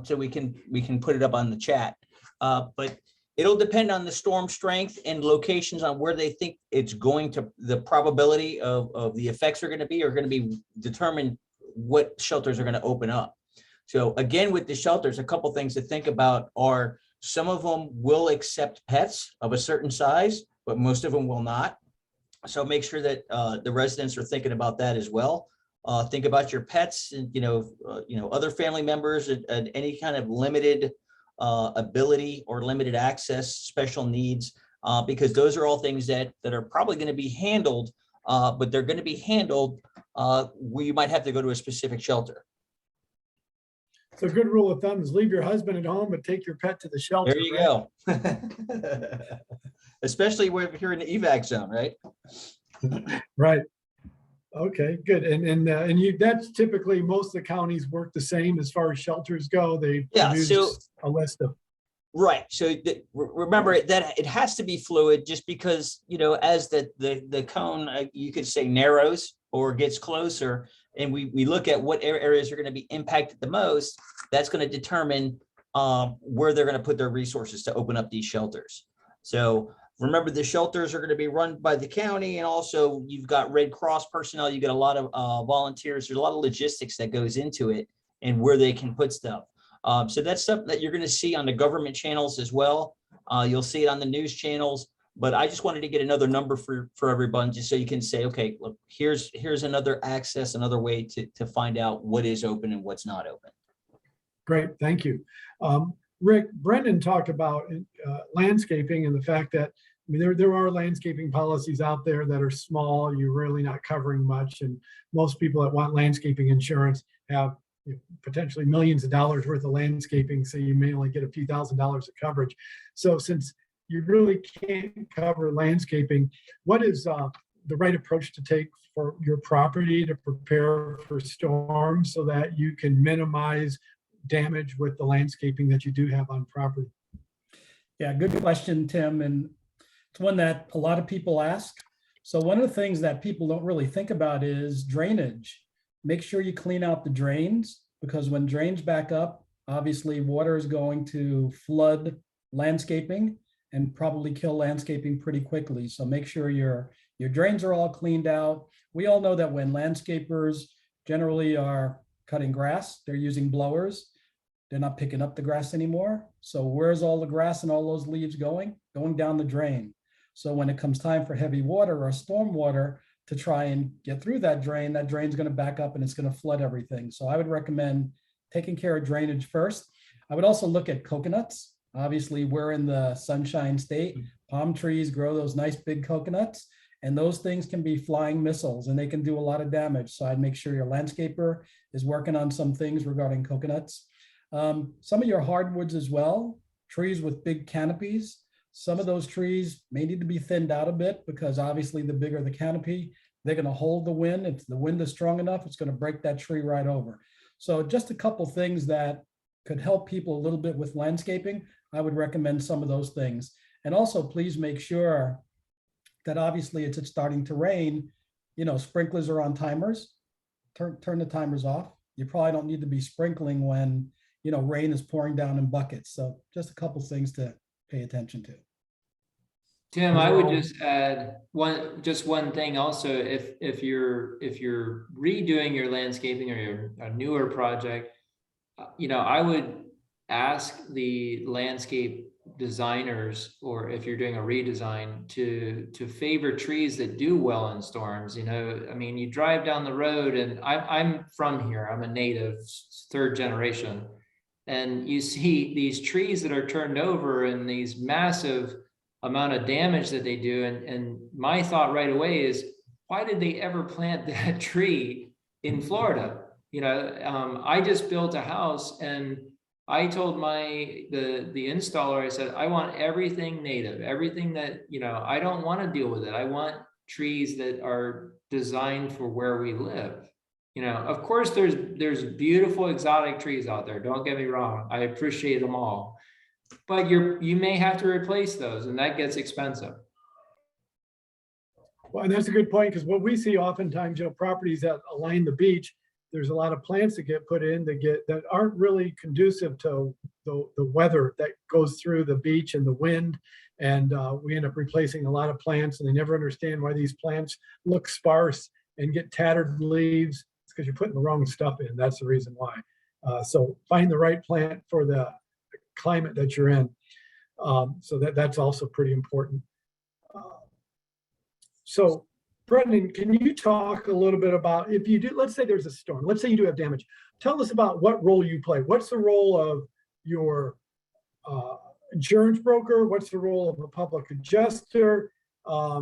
so we can put it up on the chat. But it'll depend on the storm strength and locations on where they think it's going to, the probability of the effects are going to be determined what shelters are going to open up. So again, with the shelters, a couple things to think about are some of them will accept pets of a certain size, but most of them will not. So make sure that the residents are thinking about that as well. Think about your pets and, other family members and any kind of limited ability or limited access, special needs, because those are all things that are probably going to be handled, but they're going to be handled where you might have to go to a specific shelter. So a good rule of thumb is leave your husband at home, but take your pet to the shelter. There you go. Especially if you're in the evac zone, right? Right. Okay, good. And that's typically most of the counties work the same as far as shelters go. They produce a list of. Right. So remember that it has to be fluid, just because, as the cone, you could say, narrows or gets closer, and we look at what areas are going to be impacted the most, that's going to determine where they're going to put their resources to open up these shelters. So remember, the shelters are going to be run by the county, and also you've got Red Cross personnel, you got a lot of volunteers, there's a lot of logistics that goes into it and where they can put stuff. So that's something that you're going to see on the government channels as well. You'll see it on the news channels, but I just wanted to get another number for everyone, just so you can say, okay, look, here's another access, another way to find out what is open and what's not open. Great, thank you. Rick, Brendan talked about landscaping and the fact that there are landscaping policies out there that are small. You're really not covering much, and most people that want landscaping insurance have potentially millions of dollars worth of landscaping, so you may only get a few $1,000s of coverage. So since you really can't cover landscaping, what is the right approach to take for your property to prepare for storms so that you can minimize damage with the landscaping that you do have on property? Yeah, good question, Tim. And it's one that a lot of people ask. So one of the things that people don't really think about is drainage. Make sure you clean out the drains, because when drains back up, obviously water is going to flood landscaping and probably kill landscaping pretty quickly. So make sure your drains are all cleaned out. We all know that when landscapers generally are cutting grass, they're using blowers. They're not picking up the grass anymore. So where's all the grass and all those leaves going? Going down the drain. So when it comes time for heavy water or storm water to try and get through that drain's going to back up and it's going to flood everything. So I would recommend taking care of drainage first. I would also look at coconuts. Obviously, we're in the Sunshine State. Palm trees grow those nice big coconuts, and those things can be flying missiles and they can do a lot of damage. So I'd make sure your landscaper is working on some things regarding coconuts. Some of your hardwoods as well, trees with big canopies. Some of those trees may need to be thinned out a bit, because obviously the bigger the canopy, they're going to hold the wind. If the wind is strong enough, it's going to break that tree right over. So just a couple things that could help people a little bit with landscaping. I would recommend some of those things. And also, please make sure that obviously it's starting to rain, sprinklers are on timers. Turn the timers off. You probably don't need to be sprinkling when, rain is pouring down in buckets. So just a couple things to pay attention to. Tim, I would just add one thing also. If you're redoing your landscaping or a newer project, I would ask the landscape designers, or if you're doing a redesign, to favor trees that do well in storms. I mean, you drive down the road, and I'm from here. I'm a native, third generation, and you see these trees that are turned over and these massive amount of damage that they do. And my thought right away is, why did they ever plant that tree in Florida? I just built a house, and I told the installer, I said, I want everything native, everything that, I don't want to deal with it. I want trees that are designed for where we live. Of course, there's beautiful exotic trees out there. Don't get me wrong. I appreciate them all. But you may have to replace those, and that gets expensive. Well, and that's a good point, because what we see oftentimes, properties that align the beach, there's a lot of plants that get put in that aren't really conducive to the weather that goes through the beach and the wind. And we end up replacing a lot of plants, and they never understand why these plants look sparse and get tattered leaves. It's because you're putting the wrong stuff in. That's the reason why. So find the right plant for the climate that you're in. So that's also pretty important. So Brendan, can you talk a little bit about, if you do, let's say there's a storm, let's say you do have damage, tell us about what role you play. What's the role of your insurance broker? What's the role of a public adjuster? How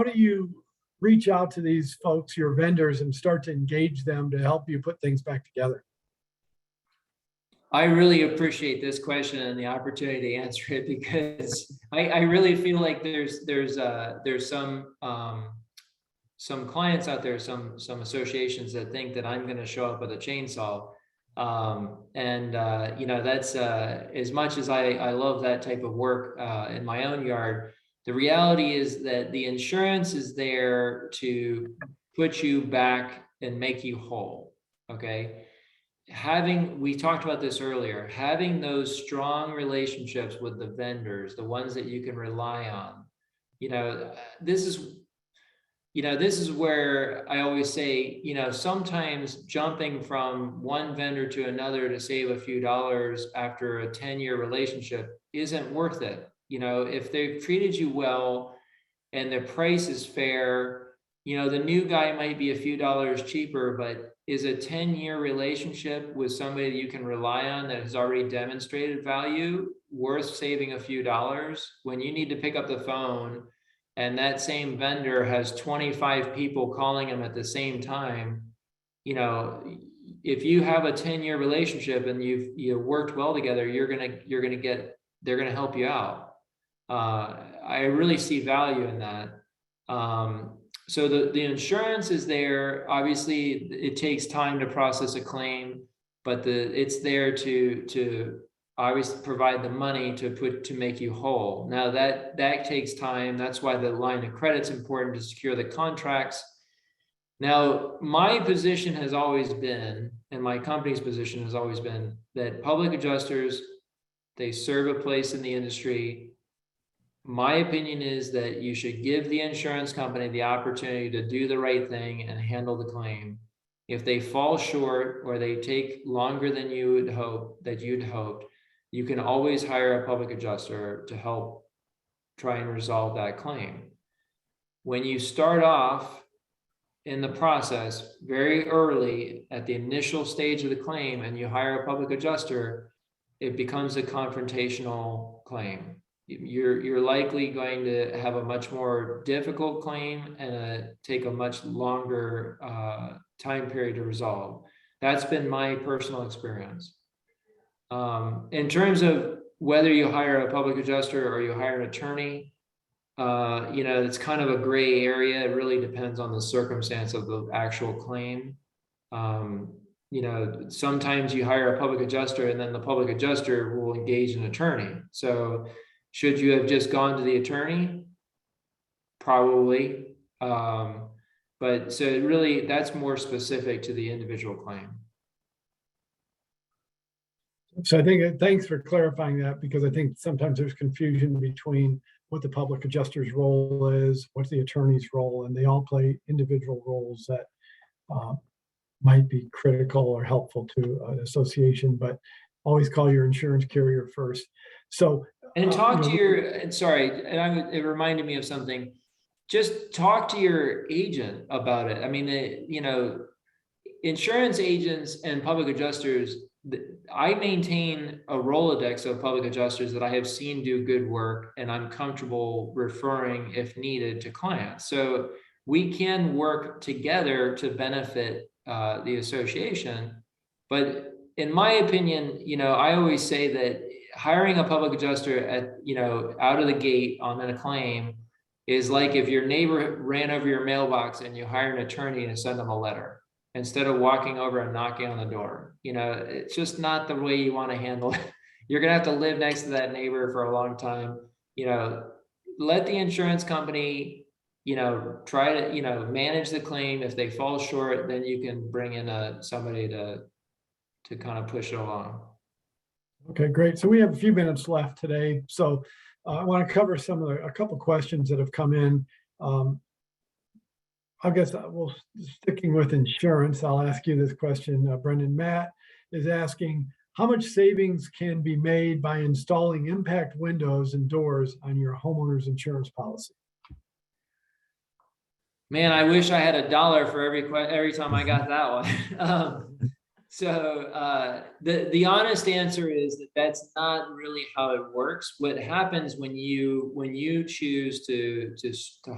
do you reach out to these folks, your vendors, and start to engage them to help you put things back together? I really appreciate this question and the opportunity to answer it, because I really feel like there's some clients out there, some associations that think that I'm going to show up with a chainsaw. That's as much as I love that type of work in my own yard. The reality is that the insurance is there to put you back and make you whole. Okay. We talked about this earlier, having those strong relationships with the vendors, the ones that you can rely on. This is where I always say, sometimes jumping from one vendor to another to save a few dollars after a 10-year relationship isn't worth it. If they've treated you well and the price is fair, the new guy might be a few dollars cheaper, but is a 10-year relationship with somebody that you can rely on that has already demonstrated value worth saving a few dollars when you need to pick up the phone and that same vendor has 25 people calling them at the same time? If you have a 10-year relationship and you've worked well together, they're gonna help you out. I really see value in that. So the insurance is there. Obviously, it takes time to process a claim, but it's there to obviously provide the money to make you whole. Now that takes time. That's why the line of credit's important to secure the contracts. Now, my position has always been, and my company's position has always been, that public adjusters, they serve a place in the industry. My opinion is that you should give the insurance company the opportunity to do the right thing and handle the claim. If they fall short or they take longer than you'd hoped, you can always hire a public adjuster to help try and resolve that claim. When you start off in the process very early at the initial stage of the claim and you hire a public adjuster, it becomes a confrontational claim. You're likely going to have a much more difficult claim and take a much longer time period to resolve. That's been my personal experience. In terms of whether you hire a public adjuster or you hire an attorney, it's kind of a gray area. It really depends on the circumstance of the actual claim. sometimes you hire a public adjuster and then the public adjuster will engage an attorney. So should you have just gone to the attorney? Probably. But so really that's more specific to the individual claim. So I think, thanks for clarifying that, because I think sometimes there's confusion between what the public adjuster's role is, what's the attorney's role, and they all play individual roles that might be critical or helpful to an association, but always call your insurance carrier first. So, and talk to it reminded me of something. Just talk to your agent about it. I mean, insurance agents and public adjusters, I maintain a Rolodex of public adjusters that I have seen do good work, and I'm comfortable referring if needed to clients. So we can work together to benefit the association. But in my opinion, I always say that hiring a public adjuster out of the gate on a claim is like if your neighbor ran over your mailbox and you hire an attorney to send them a letter instead of walking over and knocking on the door. It's just not the way you want to handle it. You're going to have to live next to that neighbor for a long time. Let the insurance company, try to, manage the claim. If they fall short, then you can bring in somebody to kind of push it along. Okay, great. So we have a few minutes left today. So I want to cover a couple questions that have come in. I guess we'll sticking with insurance. I'll ask you this question. Brendan Matt is asking, how much savings can be made by installing impact windows and doors on your homeowner's insurance policy? Man, I wish I had $1 for every time I got that one. So the honest answer is that that's not really how it works. What happens when you choose to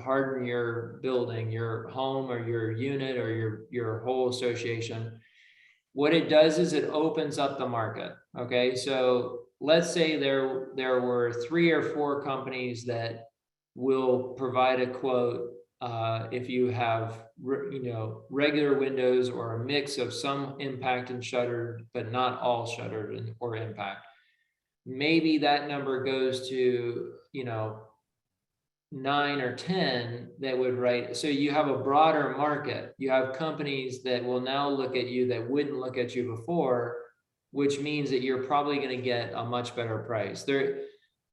harden your building, your home or your unit or your whole association, what it does is it opens up the market. Okay, so let's say there were 3 or 4 companies that will provide a quote. If you have, regular windows or a mix of some impact and shuttered, but not all shuttered or impact, maybe that number goes to, 9 or 10 that would write. So you have a broader market. You have companies that will now look at you that wouldn't look at you before, which means that you're probably going to get a much better price. There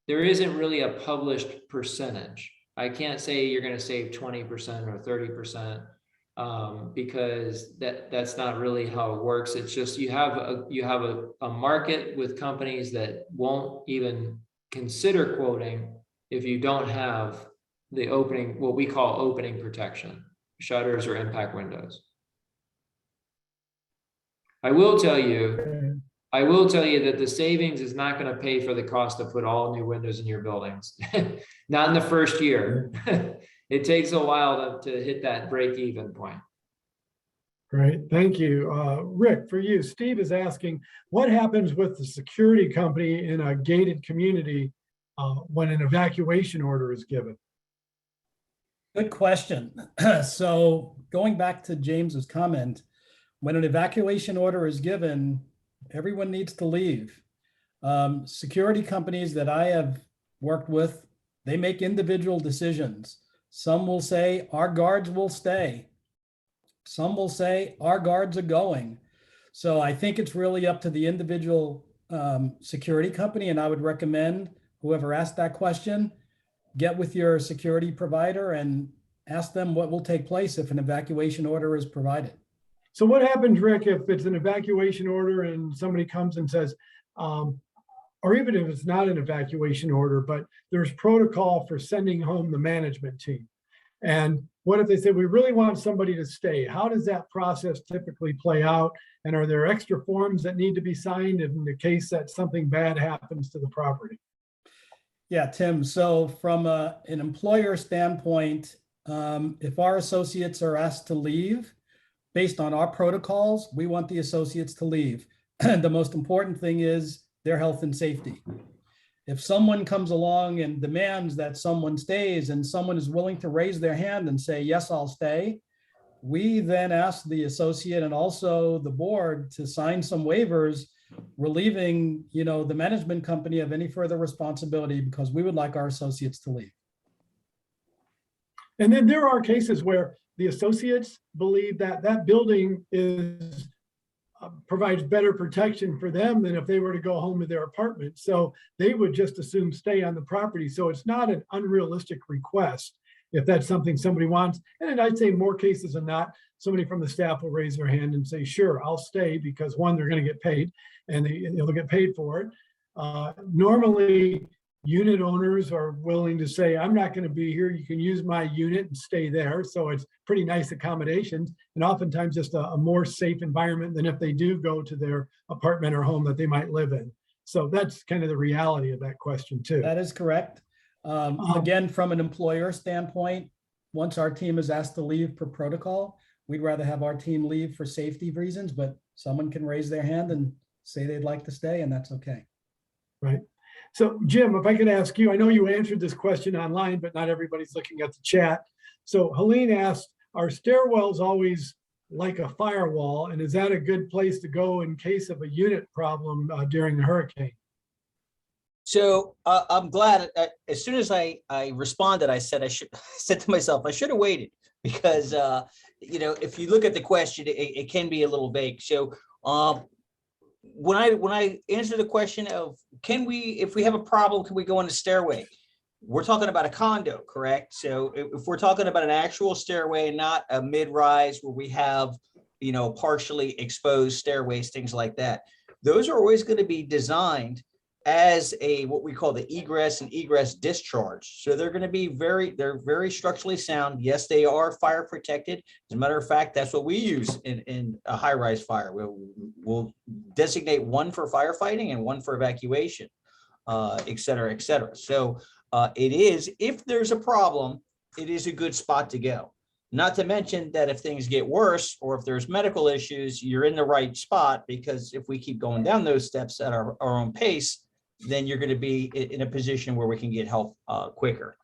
isn't really a published percentage. I can't say you're going to save 20% or 30% because that's not really how it works. It's just you have a market with companies that won't even consider quoting if you don't have the opening, what we call opening protection, shutters or impact windows. I will tell you that the savings is not going to pay for the cost to put all new windows in your buildings. Not in the first year. It takes a while to hit that break-even point. Great, thank you. Rick, for you, Steve is asking, what happens with the security company in a gated community when an evacuation order is given? Good question. So going back to James's comment, when an evacuation order is given, everyone needs to leave. Security companies that I have worked with, they make individual decisions. Some will say our guards will stay. Some will say our guards are going. So I think it's really up to the individual security company. And I would recommend whoever asked that question, get with your security provider and ask them what will take place if an evacuation order is provided. So what happens, Rick, if it's an evacuation order and somebody comes and says, or even if it's not an evacuation order, but there's protocol for sending home the management team. And what if they say, we really want somebody to stay? How does that process typically play out? And are there extra forms that need to be signed in the case that something bad happens to the property? Yeah, Tim. So from an employer standpoint, if our associates are asked to leave, based on our protocols, we want the associates to leave. The most important thing is their health and safety. If someone comes along and demands that someone stays and someone is willing to raise their hand and say, yes, I'll stay, we then asked the associate and also the board to sign some waivers relieving, the management company of any further responsibility because we would like our associates to leave. And then there are cases where the associates believe that that building provides better protection for them than if they were to go home to their apartment. So they would just assume stay on the property. So it's not an unrealistic request if that's something somebody wants. And I'd say more cases than not, somebody from the staff will raise their hand and say, sure, I'll stay because one, they're going to get paid and they'll get paid for it. Normally, unit owners are willing to say, I'm not going to be here. You can use my unit and stay there. So it's pretty nice accommodations and oftentimes just a more safe environment than if they do go to their apartment or home that they might live in. So that's kind of the reality of that question too. That is correct. Again, from an employer standpoint, once our team is asked to leave per protocol, we'd rather have our team leave for safety reasons, but someone can raise their hand and say they'd like to stay, and that's okay. Right. So Jim, if I could ask you, I know you answered this question online, but not everybody's looking at the chat. So Helene asked, are stairwells always like a firewall? And is that a good place to go in case of a unit problem during the hurricane? So I'm glad as soon as I responded, I said said to myself, I should have waited because, if you look at the question, it can be a little vague. So when I answer the question of if we have a problem, can we go on the stairway? We're talking about a condo, correct? So if we're talking about an actual stairway, not a mid-rise where we have, partially exposed stairways, things like that, those are always going to be designed as what we call the egress and egress discharge. So they're going to be they're very structurally sound. Yes, they are fire protected. As a matter of fact, that's what we use in a high-rise fire. We'll designate one for firefighting and one for evacuation, et cetera, et cetera. So it is, if there's a problem, it is a good spot to go. Not to mention that if things get worse or if there's medical issues, you're in the right spot, because if we keep going down those steps at our own pace, then you're going to be in a position where we can get help quicker.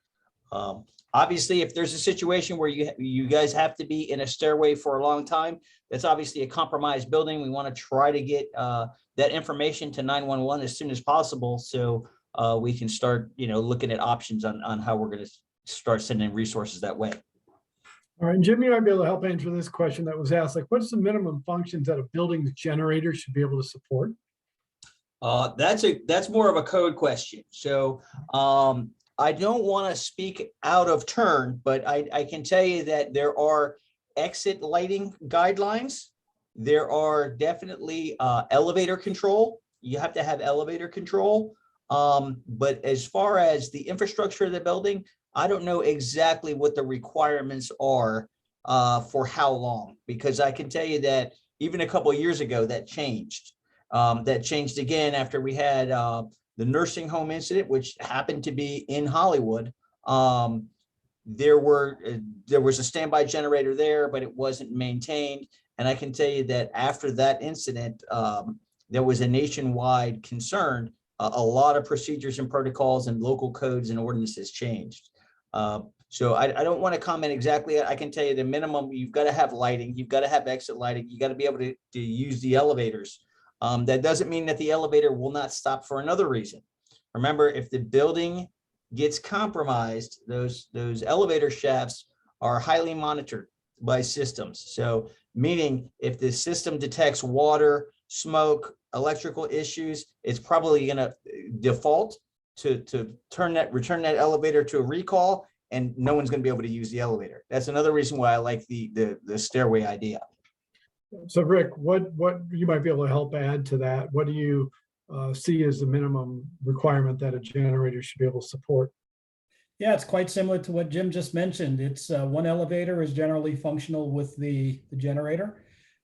Obviously, if there's a situation where you guys have to be in a stairway for a long time, that's obviously a compromised building. We want to try to get that information to 911 as soon as possible, so we can start, looking at options on how we're going to start sending resources that way. All right, Jim, you might be able to help answer this question that was asked, like, what's the minimum functions that a building's generator should be able to support? That's more of a code question. So I don't want to speak out of turn, but I can tell you that there are exit lighting guidelines. There are definitely elevator control. You have to have elevator control. But as far as the infrastructure of the building, I don't know exactly what the requirements are for how long, because I can tell you that even a couple of years ago that changed. That changed again after we had the nursing home incident, which happened to be in Hollywood. There was a standby generator there, but it wasn't maintained. And I can tell you that after that incident, there was a nationwide concern. A lot of procedures and protocols and local codes and ordinances changed. So I don't want to comment exactly. I can tell you the minimum, you've got to have lighting, you've got to have exit lighting, you got to be able to use the elevators. That doesn't mean that the elevator will not stop for another reason. Remember, if the building gets compromised, those elevator shafts are highly monitored by systems. So meaning if the system detects water, smoke, electrical issues, it's probably going to default to return that elevator to a recall, and no one's going to be able to use the elevator. That's another reason why I like the stairway idea. So Rick, what you might be able to help add to that? What do you see as the minimum requirement that a generator should be able to support? Yeah, it's quite similar to what Jim just mentioned. It's one elevator is generally functional with the generator.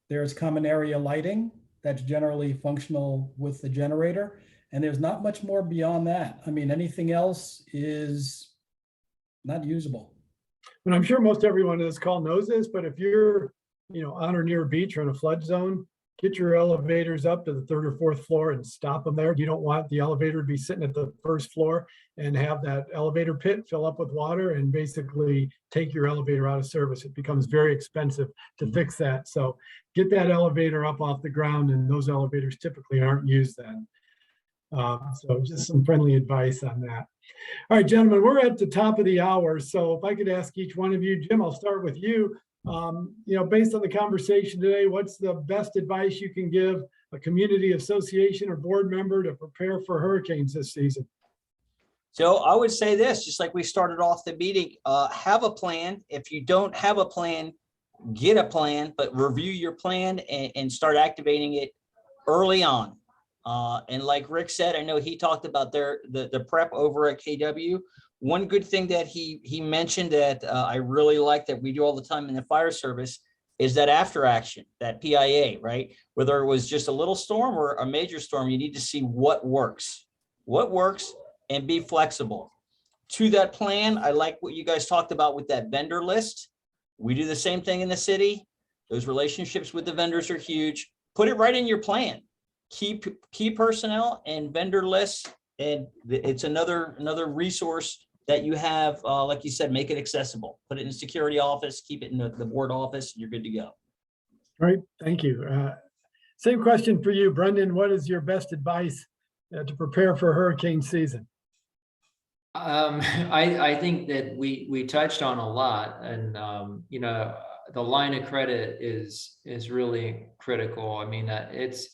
There's common area lighting that's generally functional with the generator. And there's not much more beyond that. I mean, anything else is not usable. And I'm sure most everyone in this call knows this, but if you're on or near a beach or in a flood zone, get your elevators up to the 3rd or 4th floor and stop them there. You don't want the elevator to be sitting at the 1st floor and have that elevator pit fill up with water and basically take your elevator out of service. It becomes very expensive to fix that. So get that elevator up off the ground, and those elevators typically aren't used then. So just some friendly advice on that. All right, gentlemen, we're at the top of the hour. So if I could ask each one of you, Jim, I'll start with you. Based on the conversation today, what's the best advice you can give a community association or board member to prepare for hurricanes this season? So I would say this, just like we started off the meeting, have a plan. If you don't have a plan, get a plan, but review your plan and start activating it early on. And like Rick said, I know he talked about the prep over at KW. One good thing that he mentioned that I really like that we do all the time in the fire service is that after action, that PIA, right? Whether it was just a little storm or a major storm, you need to see what works, and be flexible. To that plan, I like what you guys talked about with that vendor list. We do the same thing in the city. Those relationships with the vendors are huge. Put it right in your plan. Key personnel and vendor lists, and it's another resource that you have, like you said, make it accessible. Put it in the security office, keep it in the board office, and you're good to go. All right, thank you. Same question for you, Brendan. What is your best advice to prepare for hurricane season? I think that we touched on a lot, and the line of credit is really critical. I mean, it's,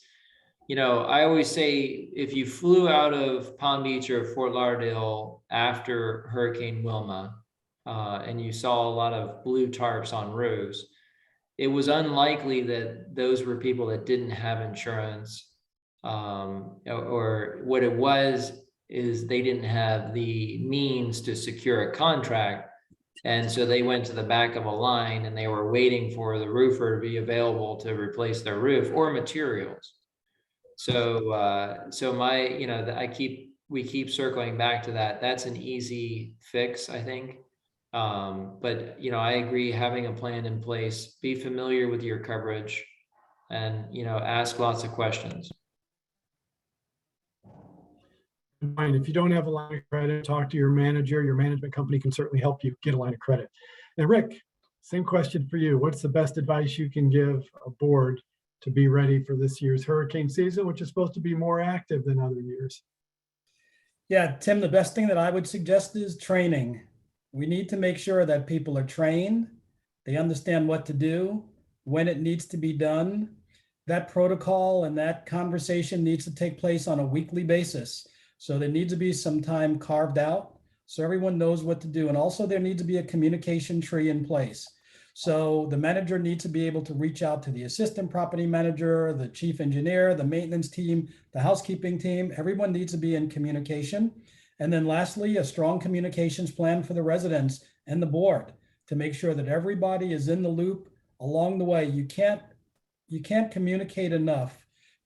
I always say if you flew out of Palm Beach or Fort Lauderdale after Hurricane Wilma, and you saw a lot of blue tarps on roofs, it was unlikely that those were people that didn't have insurance, or what it was is they didn't have the means to secure a contract. And so they went to the back of a line and they were waiting for the roofer to be available to replace their roof or materials. So, we keep circling back to that. That's an easy fix, I think. But I agree, having a plan in place, be familiar with your coverage, and, ask lots of questions. And if you don't have a line of credit, talk to your manager. Your management company can certainly help you get a line of credit. And Rick, same question for you. What's the best advice you can give a board to be ready for this year's hurricane season, which is supposed to be more active than other years? Yeah, Tim, the best thing that I would suggest is training. We need to make sure that people are trained. They understand what to do, when it needs to be done. That protocol and that conversation needs to take place on a weekly basis. So there needs to be some time carved out so everyone knows what to do. And also there needs to be a communication tree in place. So the manager needs to be able to reach out to the assistant property manager, the chief engineer, the maintenance team, the housekeeping team. Everyone needs to be in communication. And then lastly, a strong communications plan for the residents and the board to make sure that everybody is in the loop along the way. You can't communicate enough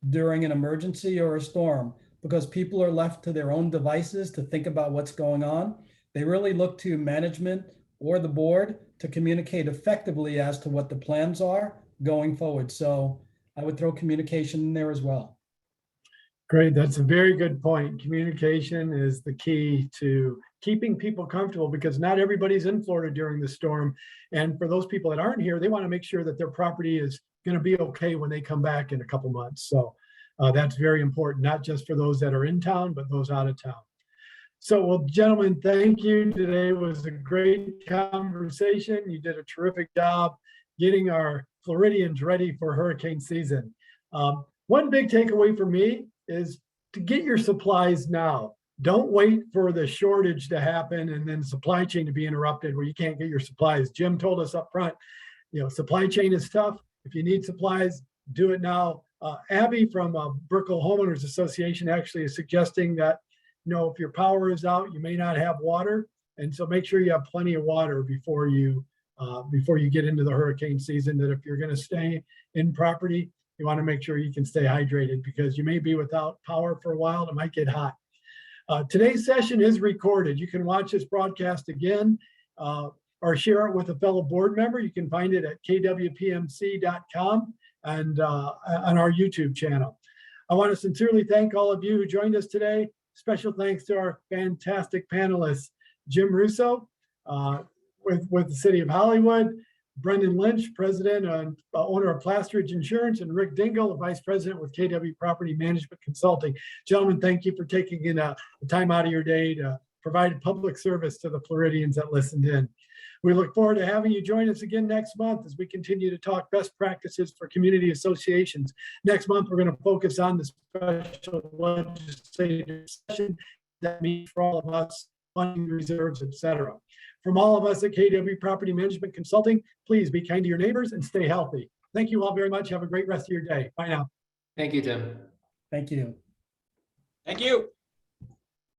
during an emergency or a storm, because people are left to their own devices to think about what's going on. They really look to management or the board to communicate effectively as to what the plans are going forward. So I would throw communication in there as well. Great, that's a very good point. Communication is the key to keeping people comfortable, because not everybody's in Florida during the storm. And for those people that aren't here, they want to make sure that their property is going to be okay when they come back in a couple months. So that's very important, not just for those that are in town, but those out of town. So, well, gentlemen, thank you. Today was a great conversation. You did a terrific job getting our Floridians ready for hurricane season. One big takeaway for me is to get your supplies now. Don't wait for the shortage to happen and then supply chain to be interrupted where you can't get your supplies. Jim told us up front, supply chain is tough. If you need supplies, do it now. Abby from Brickell Homeowners Association actually is suggesting that, if your power is out, you may not have water. And so make sure you have plenty of water before you get into the hurricane season, that if you're going to stay in property, you want to make sure you can stay hydrated, because you may be without power for a while and it might get hot. Today's session is recorded. You can watch this broadcast again or share it with a fellow board member. You can find it at kwpmc.com. and on our YouTube channel. I want to sincerely thank all of you who joined us today. Special thanks to our fantastic panelists, Jim Russo with the City of Hollywood, Brendan Lynch, President and owner of Plastridge Insurance, and Rick Dingle, Vice President with KW Property Management Consulting. Gentlemen, thank you for taking in the time out of your day to provide public service to the Floridians that listened in. We look forward to having you join us again next month as we continue to talk best practices for community associations. Next month, we're going to focus on the special legislative session that means for all of us, funding reserves, etc. From all of us at KW Property Management Consulting, please be kind to your neighbors and stay healthy. Thank you all very much. Have a great rest of your day. Bye now. Thank you, Tim. Thank you. Thank you.